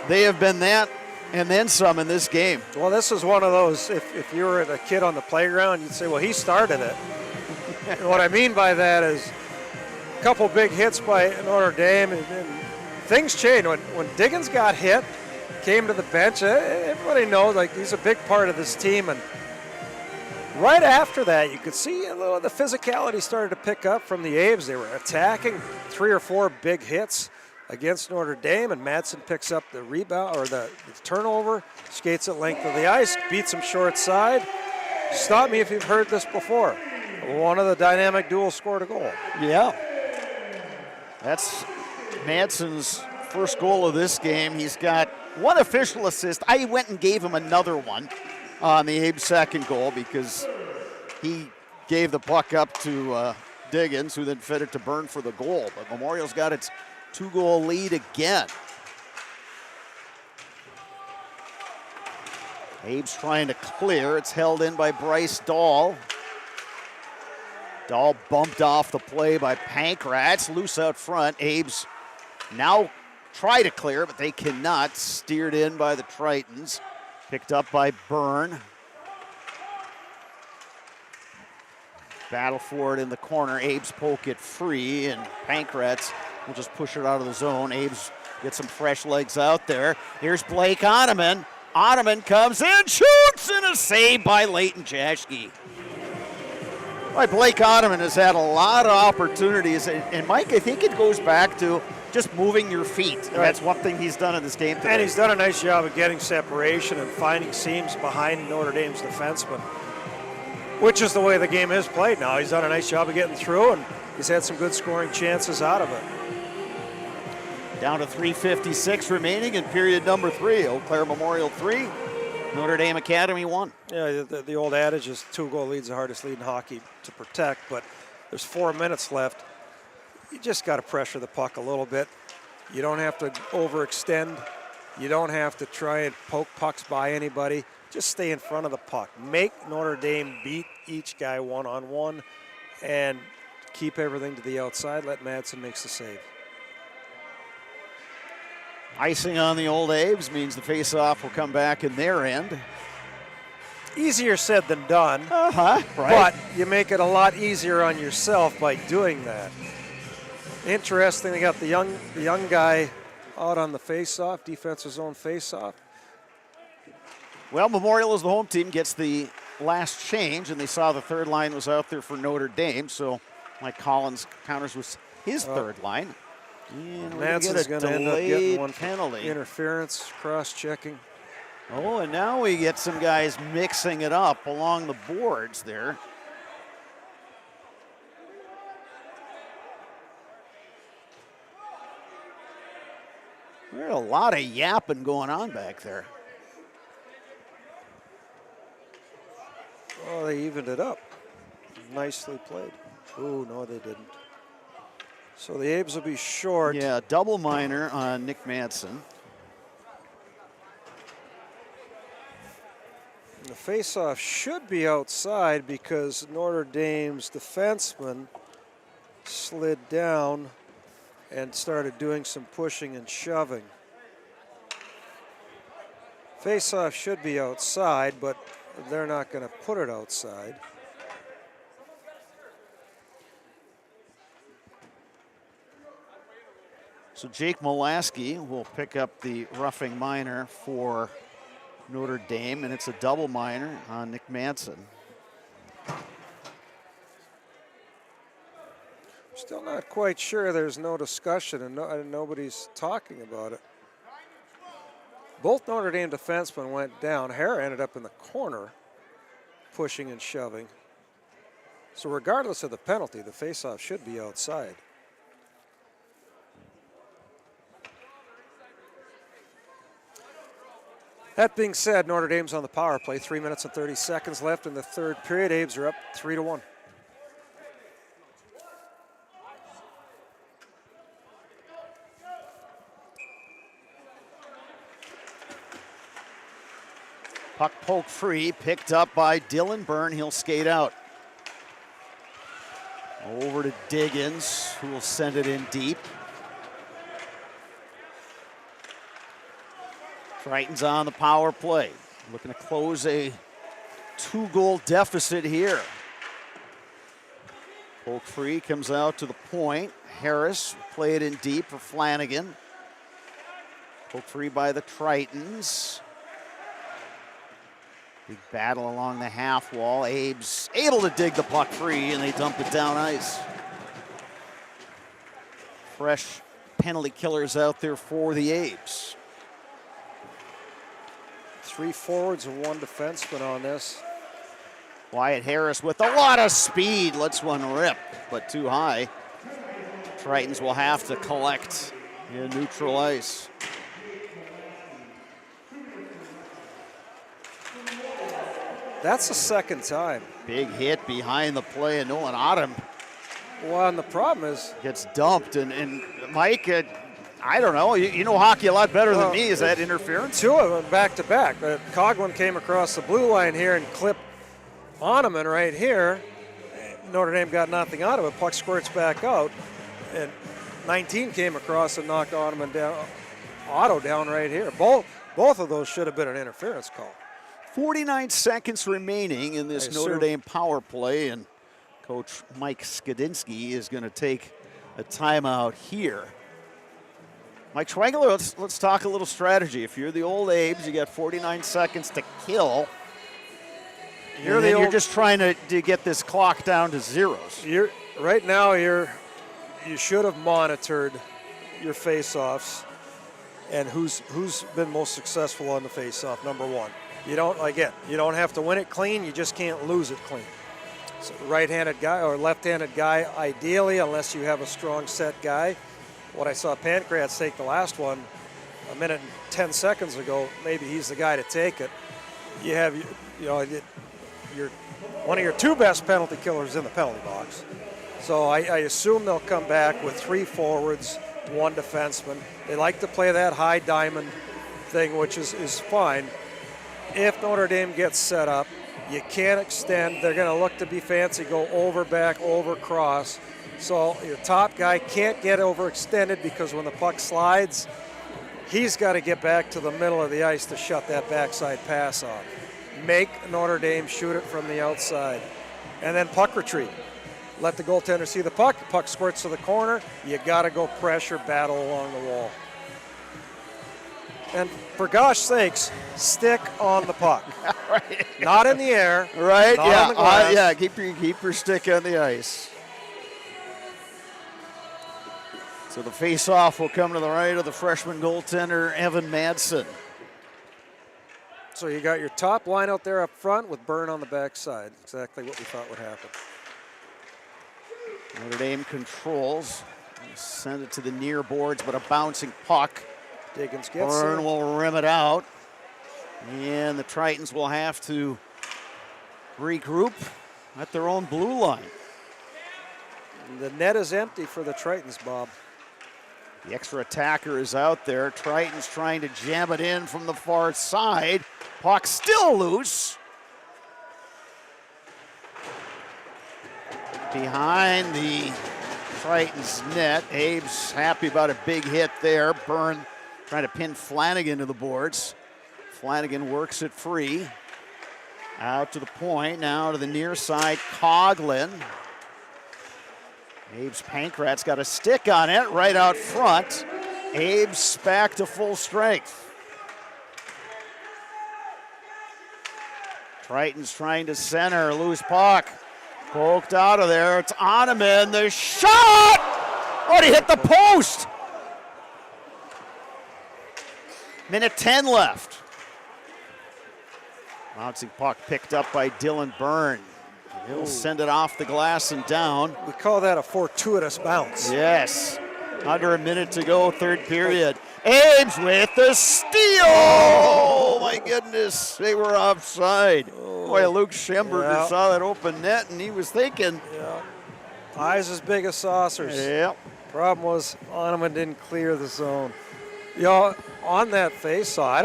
they have been that and then some in this game. Well, this is one of those, if you were a kid on the playground, you'd say, well, he started it. And what I mean by that is a couple big hits by Notre Dame, and things changed. When Diggins got hit, came to the bench, everybody knows, like, he's a big part of this team, and right after that, you could see a little of the physicality started to pick up from the Abes. They were attacking 3 or 4 big hits against Notre Dame, and Madsen picks up the rebound or the turnover, skates at length of the ice, beats him short side. Stop me if you've heard this before. One of the dynamic duels scored a goal. Yeah. That's Madsen's first goal of this game. He's got one official assist. I went and gave him another one on the Abe's second goal because he gave the puck up to Diggins, who then fed it to Byrne for the goal. But Memorial's got its 2-goal lead again. Abe's trying to clear. It's held in by Bryce Dahl. Dahl bumped off the play by Pankratz. Loose out front. Abe's now try to clear, but they cannot. Steered in by the Tritons. Picked up by Byrne. Battle for it in the corner. Abe's poke it free, and Pankratz will just push it out of the zone. Abe's get some fresh legs out there. Here's Blake Ottoman. Ottoman comes in, shoots, and a save by Leighton Jaschke. Blake Ottoman has had a lot of opportunities, and Mike, I think it goes back to just moving your feet. Right. That's one thing he's done in this game today. And he's done a nice job of getting separation and finding seams behind Notre Dame's defenseman, which is the way the game is played now. He's done a nice job of getting through, and he's had some good scoring chances out of it. Down to 3:56 remaining in period number 3. Eau Claire Memorial 3, Notre Dame Academy 1. Yeah, the old adage is 2-goal lead's the hardest lead in hockey to protect, but there's 4 minutes left. you just got to pressure the puck a little bit. You don't have to overextend. You don't have to try and poke pucks by anybody. Just stay in front of the puck. Make Notre Dame beat each guy one-on-one and keep everything to the outside. Let Madsen make the save. Icing on the old Abe's means the face-off will come back in their end. Easier said than done. Right. But you make it a lot easier on yourself by doing that. Interesting, they got the young guy out on the face-off, defensive zone face-off. Well, Memorial as the home team gets the last change, and they saw the third line was out there for Notre Dame, so Mike Collins counters with his third line. And Madsen's going to end up getting one penalty. Interference, cross-checking. Oh, and now we get some guys mixing it up along the boards there. There's a lot of yapping going on back there. Oh, they evened it up. Nicely played. Oh, no, they didn't. So the Abes will be short. Yeah, double minor on Nick Madsen. The faceoff should be outside because Notre Dame's defenseman slid down and started doing some pushing and shoving. Faceoff should be outside, but they're not going to put it outside. So Jake Molaski will pick up the roughing minor for Notre Dame, and it's a double minor on Nick Madsen. Still not quite sure. There's no discussion and nobody's talking about it. Both Notre Dame defensemen went down. Hare ended up in the corner, pushing and shoving. So regardless of the penalty, the faceoff should be outside. That being said, Notre Dame's on the power play. 3 minutes and 30 seconds left in the third period. Abes are up 3-1. Puck poke free, picked up by Dylan Byrne. He'll skate out. Over to Diggins, who will send it in deep. Triton's on the power play. Looking to close a 2-goal deficit here. Poke free comes out to the point. Harris play it in deep for Flanagan. Poke free by the Tritons. Big battle along the half wall. Abe's able to dig the puck free, and they dump it down ice. Fresh penalty killers out there for the Abes. 3 forwards and 1 defenseman on this. Wyatt Harris with a lot of speed. Lets one rip, but too high. Tritons will have to collect in neutral ice. That's the second time. Big hit behind the play, and Nolan Autumn. Well, and the problem is gets dumped, and Mike, I don't know. You know hockey a lot better than me. Is that interference? 2 of them back to back. Coghlan came across the blue line here and clipped Oneman right here. Notre Dame got nothing out of it. Puck squirts back out, and 19 came across and knocked Oneman down. Otto down right here. Both of those should have been an interference call. 49 seconds remaining in this Notre Dame power play, and Coach Mike Skidinski is going to take a timeout here. Mike Schwengler, let's talk a little strategy. If you're the old Abes, you got 49 seconds to kill. You're just trying to get this clock down to zeros. Right now, you should have monitored your face-offs and who's been most successful on the face-off, number 1. You don't have to win it clean, you just can't lose it clean. So right-handed guy or left-handed guy, ideally, unless you have a strong set guy. What I saw Pancratz take the last one a minute and 10 seconds ago, maybe he's the guy to take it. You have, one of your 2 best penalty killers in the penalty box. So I assume they'll come back with 3 forwards, 1 defenseman. They like to play that high diamond thing, which is fine. If Notre Dame gets set up, you can't extend. They're going to look to be fancy, go over, back, over, cross. So your top guy can't get overextended because when the puck slides, he's got to get back to the middle of the ice to shut that backside pass off. Make Notre Dame shoot it from the outside. And then puck retreat. Let the goaltender see the puck. The puck squirts to the corner. You got to go pressure, battle along the wall. And for gosh sakes, stick on the puck. Right. Not in the air. Right, not yeah. on the glass. Yeah, keep your stick on the ice. So the face-off will come to the right of the freshman goaltender, Evan Madsen. So you got your top line out there up front with Byrne on the backside. Exactly what we thought would happen. Notre Dame controls. Send it to the near boards, but a bouncing puck. Diggins gets Byrne it. will rim it out. And the Tritons will have to regroup at their own blue line. The net is empty for the Tritons, Bob. The extra attacker is out there. Tritons trying to jam it in from the far side. Puck still loose. Behind the Tritons net. Abe's happy about a big hit there. Byrne trying to pin Flanagan to the boards. Flanagan works it free. Out to the point, now to the near side, Coughlin. Abe's Pankrat's got a stick on it right out front. Abe's back to full strength. Tritons trying to center, loose puck. Poked out of there, it's Oneman, the shot! Oh, he hit the post! Minute 10 left. Bouncing puck picked up by Dylan Byrne. He'll send it off the glass and down. We call that a fortuitous bounce. Yes. Under a minute to go, third period. Ames with the steal! Oh, my goodness. They were offside. Boy, Luke Schemberger saw that open net, and he was thinking. Yeah. Eyes as big as saucers. Yep. Problem was, Oneman didn't clear the zone. You know, on that face-off, I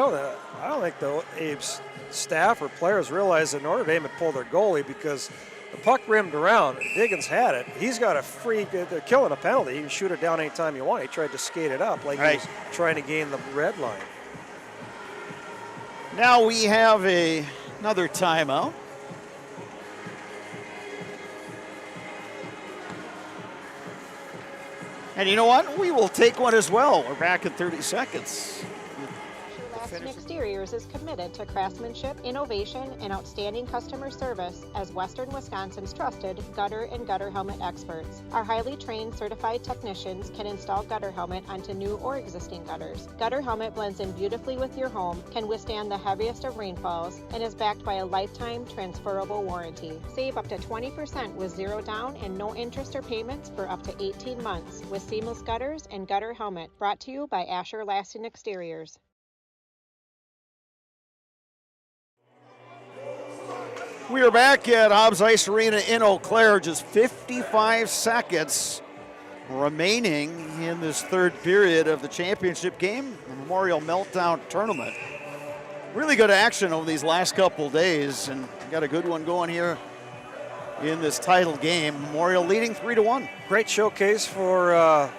don't think the Abe's staff or players realized that Notre Dame had pulled their goalie because the puck rimmed around. Diggins had it. He's got a free, they're killing a penalty. You can shoot it down anytime you want. He tried to skate it up like he was trying to gain the red line. Now we have another timeout. And you know what? We will take one as well. We're back in 30 seconds. Exteriors is committed to craftsmanship, innovation, and outstanding customer service as Western Wisconsin's trusted gutter and gutter helmet experts. Our highly trained certified technicians can install gutter helmet onto new or existing gutters. Gutter helmet blends in beautifully with your home, can withstand the heaviest of rainfalls, and is backed by a lifetime transferable warranty. Save up to 20% with zero down and no interest or payments for up to 18 months with seamless gutters and gutter helmet. Brought to you by Asher Lasting Exteriors. We are back at Hobbs Ice Arena in Eau Claire. Just 55 seconds remaining in this third period of the championship game, the Memorial Meltdown Tournament. Really good action over these last couple days, and got a good one going here in this title game. Memorial leading 3-1. Great showcase for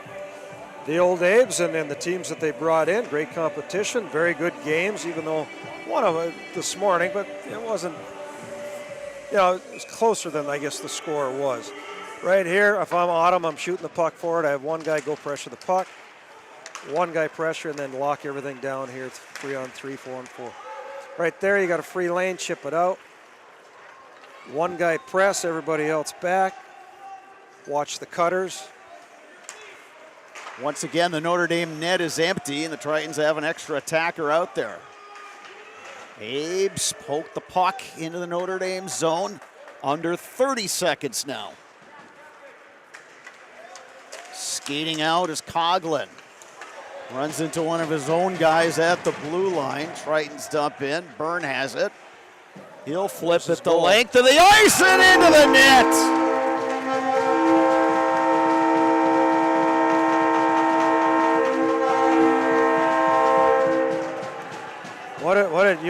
the Old Abes and the teams that they brought in. Great competition, very good games, even though one of them this morning, but it wasn't. You know, it was closer than I guess the score was. Right here, if I'm Autumn, I'm shooting the puck forward. I have one guy go pressure the puck, one guy pressure, and then lock everything down here. It's 3-on-3, 4-on-4. Right there, you got a free lane, chip it out. One guy press, everybody else back. Watch the cutters. Once again, the Notre Dame net is empty, and the Tritons have an extra attacker out there. Abe's poked the puck into the Notre Dame zone. Under 30 seconds now. Skating out is Coughlin. Runs into one of his own guys at the blue line. Tritons dump in. Byrne has it. He'll flip it the length of the ice and into the net.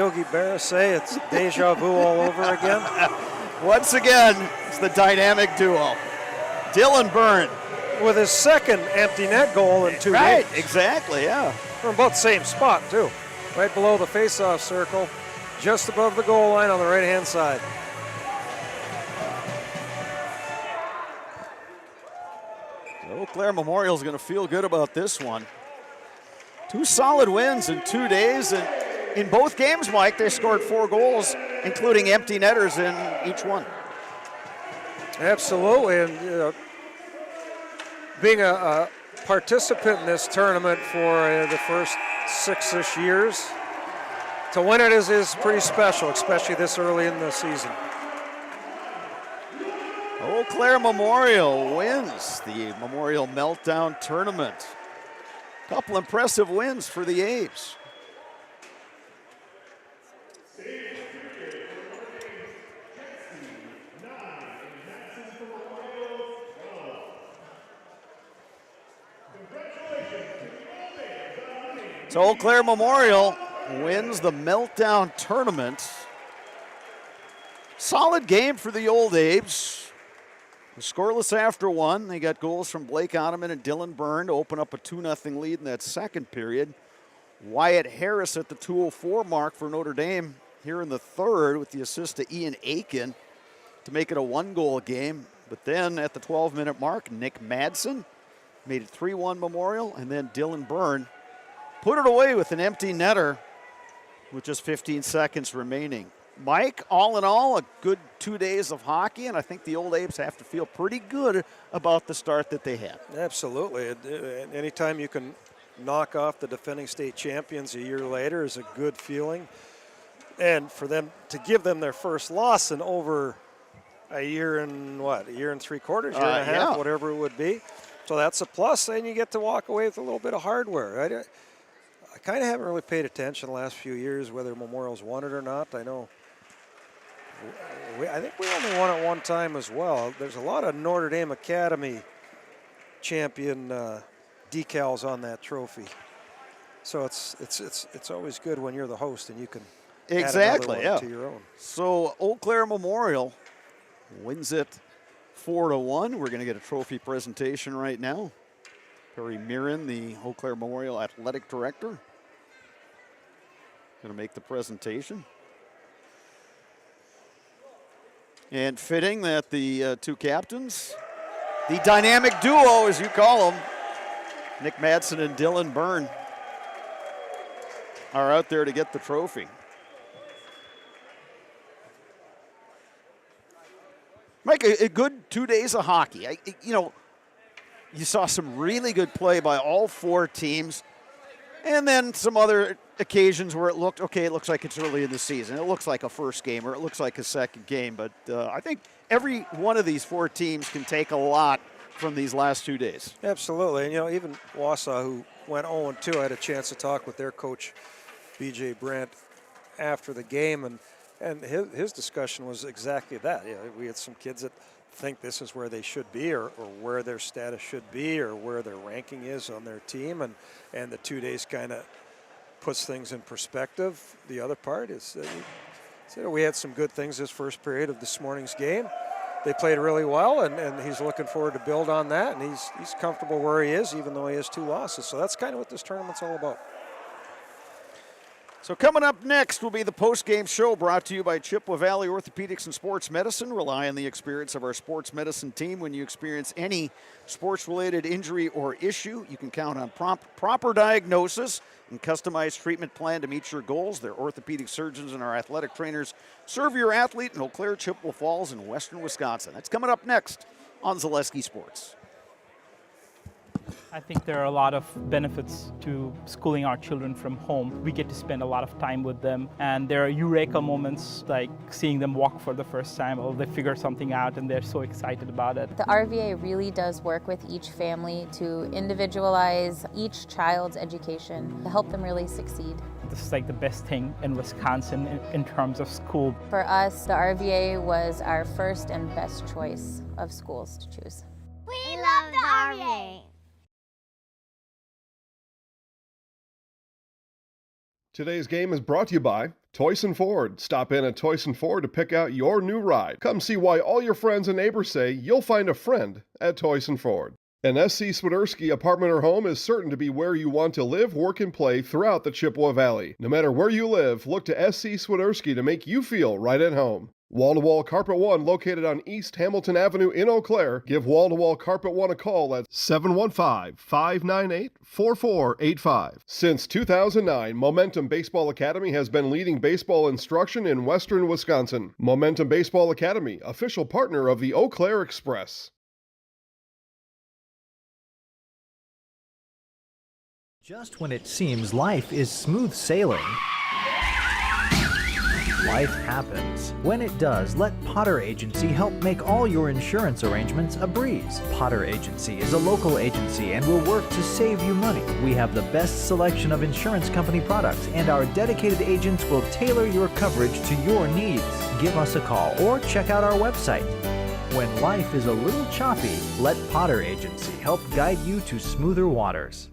Yogi Berra say? It's deja vu all over again. Once again, it's the dynamic duo. Dylan Byrne. With his second empty net goal in 2 games. Right, exactly, yeah. From about the same spot, too. Right below the face-off circle, just above the goal line on the right-hand side. Eau Claire Memorial is going to feel good about this one. 2 solid wins in 2 days, and in both games, Mike, they scored 4 goals, including empty netters in each one. Absolutely, and being a participant in this tournament for the first 6-ish years, to win it is pretty special, especially this early in the season. Eau Claire Memorial wins the Memorial Meltdown Tournament. Couple impressive wins for the A's. So Eau Claire Memorial wins the Meltdown Tournament. Solid game for the Old A's. Scoreless after 1. They got goals from Blake Ottoman and Dylan Byrne to open up a 2-0 lead in that second period. Wyatt Harris at the 2:04 mark for Notre Dame here in the third with the assist to Ian Aiken to make it a 1-goal game. But then at the 12-minute mark, Nick Madsen made it 3-1 Memorial, and then Dylan Byrne put it away with an empty netter with just 15 seconds remaining. Mike, all in all, a good 2 days of hockey, and I think the Old Apes have to feel pretty good about the start that they had. Absolutely. Anytime you can knock off the defending state champions a year later is a good feeling. And for them to give them their first loss in over a year and what, a year and 3/4, year and a half, yeah. whatever it would be. So that's a plus, and you get to walk away with a little bit of hardware. I kind of haven't really paid attention the last few years whether Memorial's won it or not. I know. I think we only won it one time as well. There's a lot of Notre Dame Academy champion decals on that trophy. So it's always good when you're the host and you can Exactly, add yeah. to your own. So Eau Claire Memorial wins it 4-1. We're going to get a trophy presentation right now. Perry Mirren, the Eau Claire Memorial Athletic Director, going to make the presentation. And fitting that the 2 captains, the dynamic duo, as you call them, Nick Madsen and Dylan Byrne, are out there to get the trophy. Mike, a good 2 days of hockey. You saw some really good play by all 4 teams, and then some other occasions where it looks like it's early in the season. It looks like a first game, or it looks like a second game. But I think every one of these 4 teams can take a lot from these last 2 days. Absolutely, and even Wausau, who went 0-2, I had a chance to talk with their coach, B.J. Brandt, after the game, and his discussion was exactly that. We had some kids that think this is where they should be, or where their status should be, or where their ranking is on their team, and the 2 days kind of puts things in perspective. The other part is we had some good things this first period of this morning's game. They played really well, and he's looking forward to build on that, and he's comfortable where he is, even though he has 2 losses. So that's kind of what this tournament's all about. So coming up next will be the post-game show brought to you by Chippewa Valley Orthopedics and Sports Medicine. Rely on the experience of our sports medicine team when you experience any sports-related injury or issue. You can count on proper diagnosis and customized treatment plan to meet your goals. Their orthopedic surgeons and our athletic trainers serve your athlete in Eau Claire, Chippewa Falls, and western Wisconsin. That's coming up next on Zaleski Sports. I think there are a lot of benefits to schooling our children from home. We get to spend a lot of time with them, and there are eureka moments like seeing them walk for the first time, or they figure something out and they're so excited about it. The RVA really does work with each family to individualize each child's education to help them really succeed. This is like the best thing in Wisconsin in terms of school. For us, the RVA was our first and best choice of schools to choose. We love the RVA. Today's game is brought to you by Toyson Ford. Stop in at Toyson Ford to pick out your new ride. Come see why all your friends and neighbors say you'll find a friend at Toyson Ford. An SC Swiderski apartment or home is certain to be where you want to live, work, and play throughout the Chippewa Valley. No matter where you live, look to SC Swiderski to make you feel right at home. Wall-to-Wall Carpet One, located on East Hamilton Avenue in Eau Claire. Give Wall-to-Wall Carpet One a call at 715-598-4485. Since 2009, Momentum Baseball Academy has been leading baseball instruction in western Wisconsin. Momentum Baseball Academy, official partner of the Eau Claire Express. Just when it seems life is smooth sailing, life happens. When it does, let Potter Agency help make all your insurance arrangements a breeze. Potter Agency is a local agency and will work to save you money. We have the best selection of insurance company products, and our dedicated agents will tailor your coverage to your needs. Give us a call or check out our website. When life is a little choppy, let Potter Agency help guide you to smoother waters.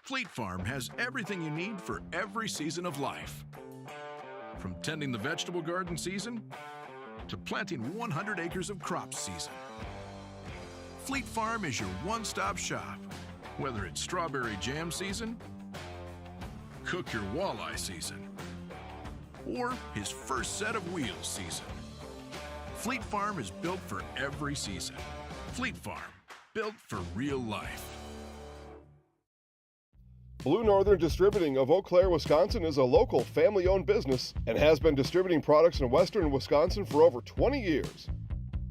Fleet Farm has everything you need for every season of life. From tending the vegetable garden season to planting 100 acres of crops season. Fleet Farm is your one-stop shop. Whether it's strawberry jam season, cook your walleye season, or his first set of wheels season. Fleet Farm is built for every season. Fleet Farm, built for real life. Blue Northern Distributing of Eau Claire, Wisconsin is a local family-owned business and has been distributing products in western Wisconsin for over 20 years.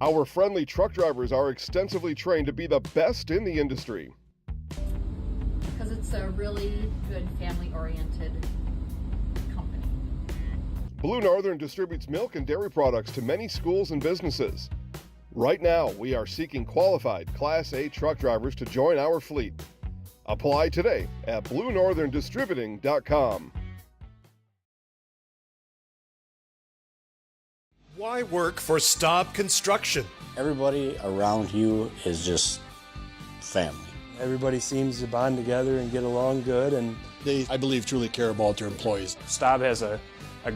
Our friendly truck drivers are extensively trained to be the best in the industry. Because it's a really good family-oriented company. Blue Northern distributes milk and dairy products to many schools and businesses. Right now, we are seeking qualified Class A truck drivers to join our fleet. Apply today at BlueNorthernDistributing.com. Why work for Staub Construction? Everybody around you is just family. Everybody seems to bond together and get along good, and They, I believe, truly care about their employees. Staub has a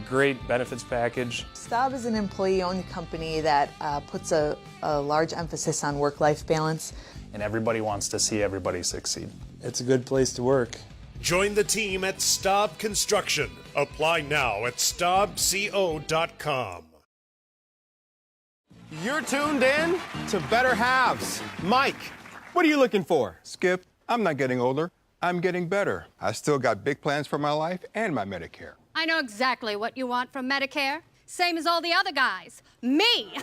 great benefits package. Staub is an employee-owned company that puts a large emphasis on work-life balance. And everybody wants to see everybody succeed. it's a good place to work. Join the team at Staub Construction. Apply now at StaubCO.com. You're tuned in to Better Halves. Mike, what are you looking for? Skip, I'm not getting older. I'm getting better. I still got big plans for my life and my Medicare. I know exactly what you want from Medicare. Same as all the other guys. Me!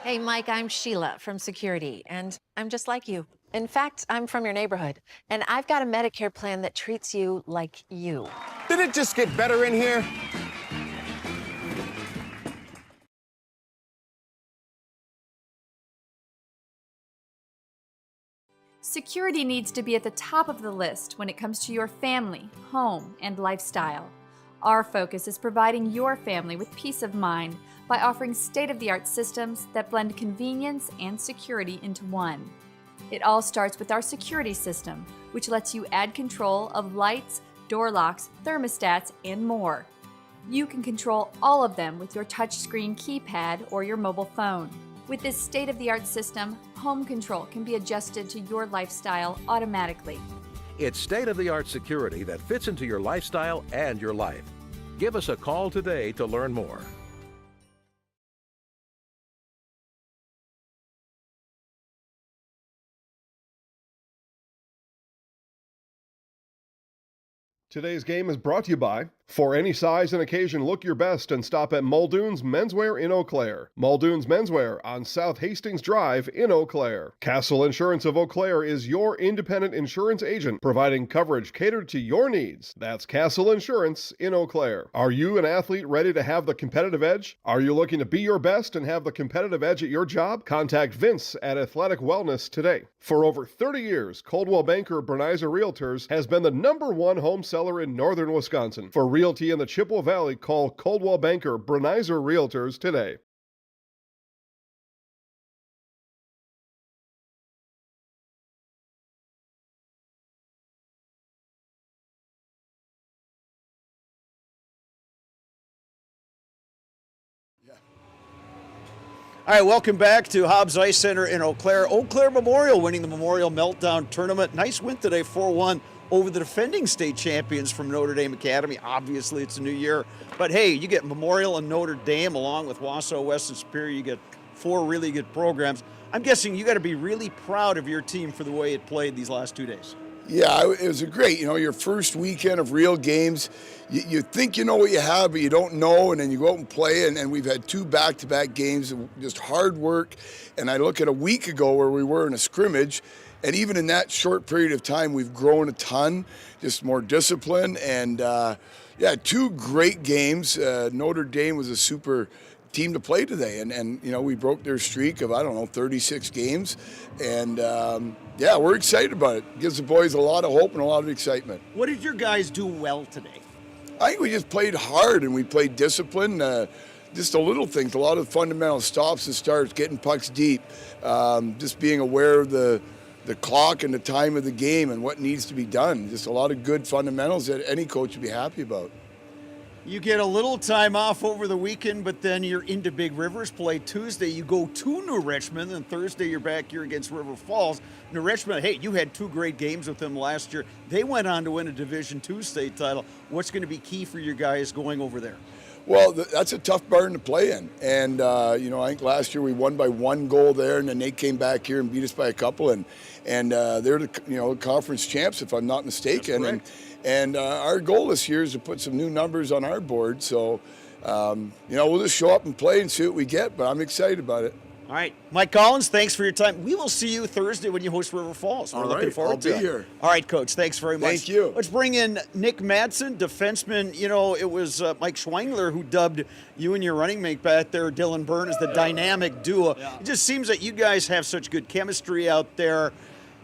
Hey, Mike, I'm Sheila from Security, and I'm just like you. In fact, I'm from your neighborhood, and I've got a Medicare plan that treats you like you. Did it just get better in here? Security needs to be at the top of the list when it comes to your family, home, and lifestyle. Our focus is providing your family with peace of mind by offering state-of-the-art systems that blend convenience and security into one. It all starts with our security system, which lets you add control of lights, door locks, thermostats, and more. You can control all of them with your touchscreen keypad or your mobile phone. With this state-of-the-art system, home control can be adjusted to your lifestyle automatically. It's state-of-the-art security that fits into your lifestyle and your life. Give us a call today to learn more. Today's game is brought to you by, for any size and occasion, look your best and stop at Muldoon's Menswear in Eau Claire. Muldoon's Menswear on South Hastings Drive in Eau Claire. Castle Insurance of Eau Claire is your independent insurance agent, providing coverage catered to your needs. That's Castle Insurance in Eau Claire. Are you an athlete ready to have the competitive edge? Are you looking to be your best and have the competitive edge at your job? Contact Vince at Athletic Wellness today. For over 30 years, Coldwell Banker Bernizer Realtors has been the #1 home seller in northern Wisconsin. For realty in the Chippewa Valley, call Coldwell Banker Bernizer Realtors today. All right, welcome back to Hobbs Ice Center in Eau Claire. Eau Claire Memorial winning the Memorial Meltdown Tournament. Nice win today, 4-1 over the defending state champions from Notre Dame Academy. Obviously, it's a new year. But hey, you get Memorial and Notre Dame along with Wausau West and Superior. You get 4 really good programs. I'm guessing you got to be really proud of your team for the way it played these last 2 days. Yeah, it was a great, your first weekend of real games. You think you know what you have, but you don't know, and then you go out and play, and we've had 2 back-to-back games of just hard work. And I look at a week ago where we were in a scrimmage, and even in that short period of time, we've grown a ton, just more discipline. And, 2 great games. Notre Dame was a super team to play today, and we broke their streak of 36 games, and we're excited about it. Gives the boys a lot of hope and a lot of excitement. What did your guys do well today? I think we just played hard and we played discipline. Just the little things, a lot of fundamental stops and starts, getting pucks deep, just being aware of the clock and the time of the game and what needs to be done. Just a lot of good fundamentals that any coach would be happy about. You get a little time off over the weekend, but then you're into Big Rivers. Play Tuesday, you go to New Richmond, and Thursday you're back here against River Falls. New Richmond, hey, you had 2 great games with them last year. They went on to win a Division II state title. What's going to be key for you guys going over there? Well, that's a tough barn to play in. And, I think last year we won by 1 goal there, and then they came back here and beat us by a couple. And they're the conference champs, if I'm not mistaken. And our goal this year is to put some new numbers on our board. So, we'll just show up and play and see what we get. But I'm excited about it. All right. Mike Collins, thanks for your time. We will see you Thursday when you host River Falls. We're looking forward to it. I'll be here. All right, Coach. Thanks very much. Thank you. Let's bring in Nick Madsen, defenseman. It was Mike Schwengler who dubbed you and your running mate back there, Dylan Byrne, as the dynamic duo. Yeah. It just seems that you guys have such good chemistry out there.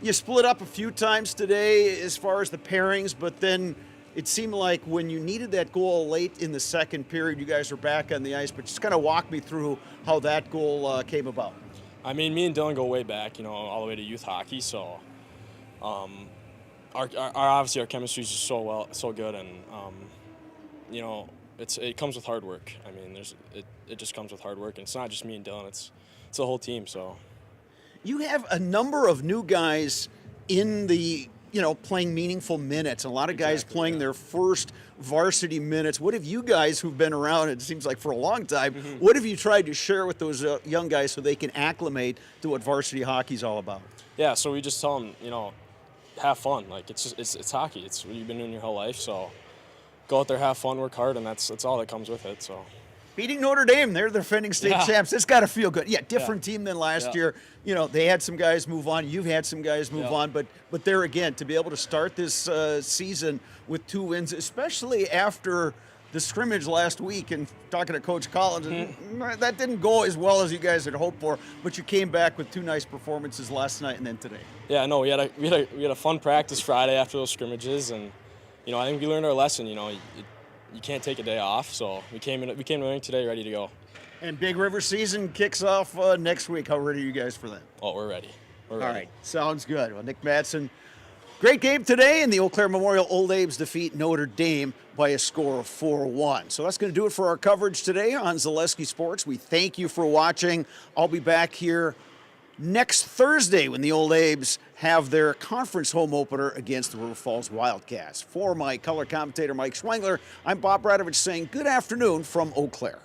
You split up a few times today as far as the pairings, but then it seemed like when you needed that goal late in the second period, you guys were back on the ice. But just kind of walk me through how that goal came about. I mean, me and Dylan go way back, all the way to youth hockey. So, obviously our chemistry is just so good, and it comes with hard work. I mean, it just comes with hard work, and it's not just me and Dylan; it's the whole team. So. You have a number of new guys in the, playing meaningful minutes. A lot of guys playing their first varsity minutes. What have you guys who've been around, it seems like for a long time, what have you tried to share with those young guys so they can acclimate to what varsity hockey's all about? Yeah, so we just tell them, have fun. Like, it's hockey. It's what you've been doing your whole life. So go out there, have fun, work hard, and that's all that comes with it. So. Beating Notre Dame, they're the defending state champs. It's got to feel good. Yeah, different team than last year. They had some guys move on. You've had some guys move on. But there again, to be able to start this season with 2 wins, especially after the scrimmage last week, and talking to Coach Collins, that didn't go as well as you guys had hoped for. But you came back with 2 nice performances last night and then today. Yeah, no, we had a fun practice Friday after those scrimmages, and I think we learned our lesson. You can't take a day off, so we came to rink today ready to go. And Big River season kicks off next week. How ready are you guys for that? Oh, we're ready. All right, sounds good. Well, Nick Madsen, great game today, and the Eau Claire Memorial Old Abe's defeat Notre Dame by a score of 4-1. So that's going to do it for our coverage today on Zaleski Sports. We thank you for watching. I'll be back here next Thursday when the Old Abes have their conference home opener against the River Falls Wildcats. For my color commentator, Mike Schwengler, I'm Bob Radovich saying good afternoon from Eau Claire.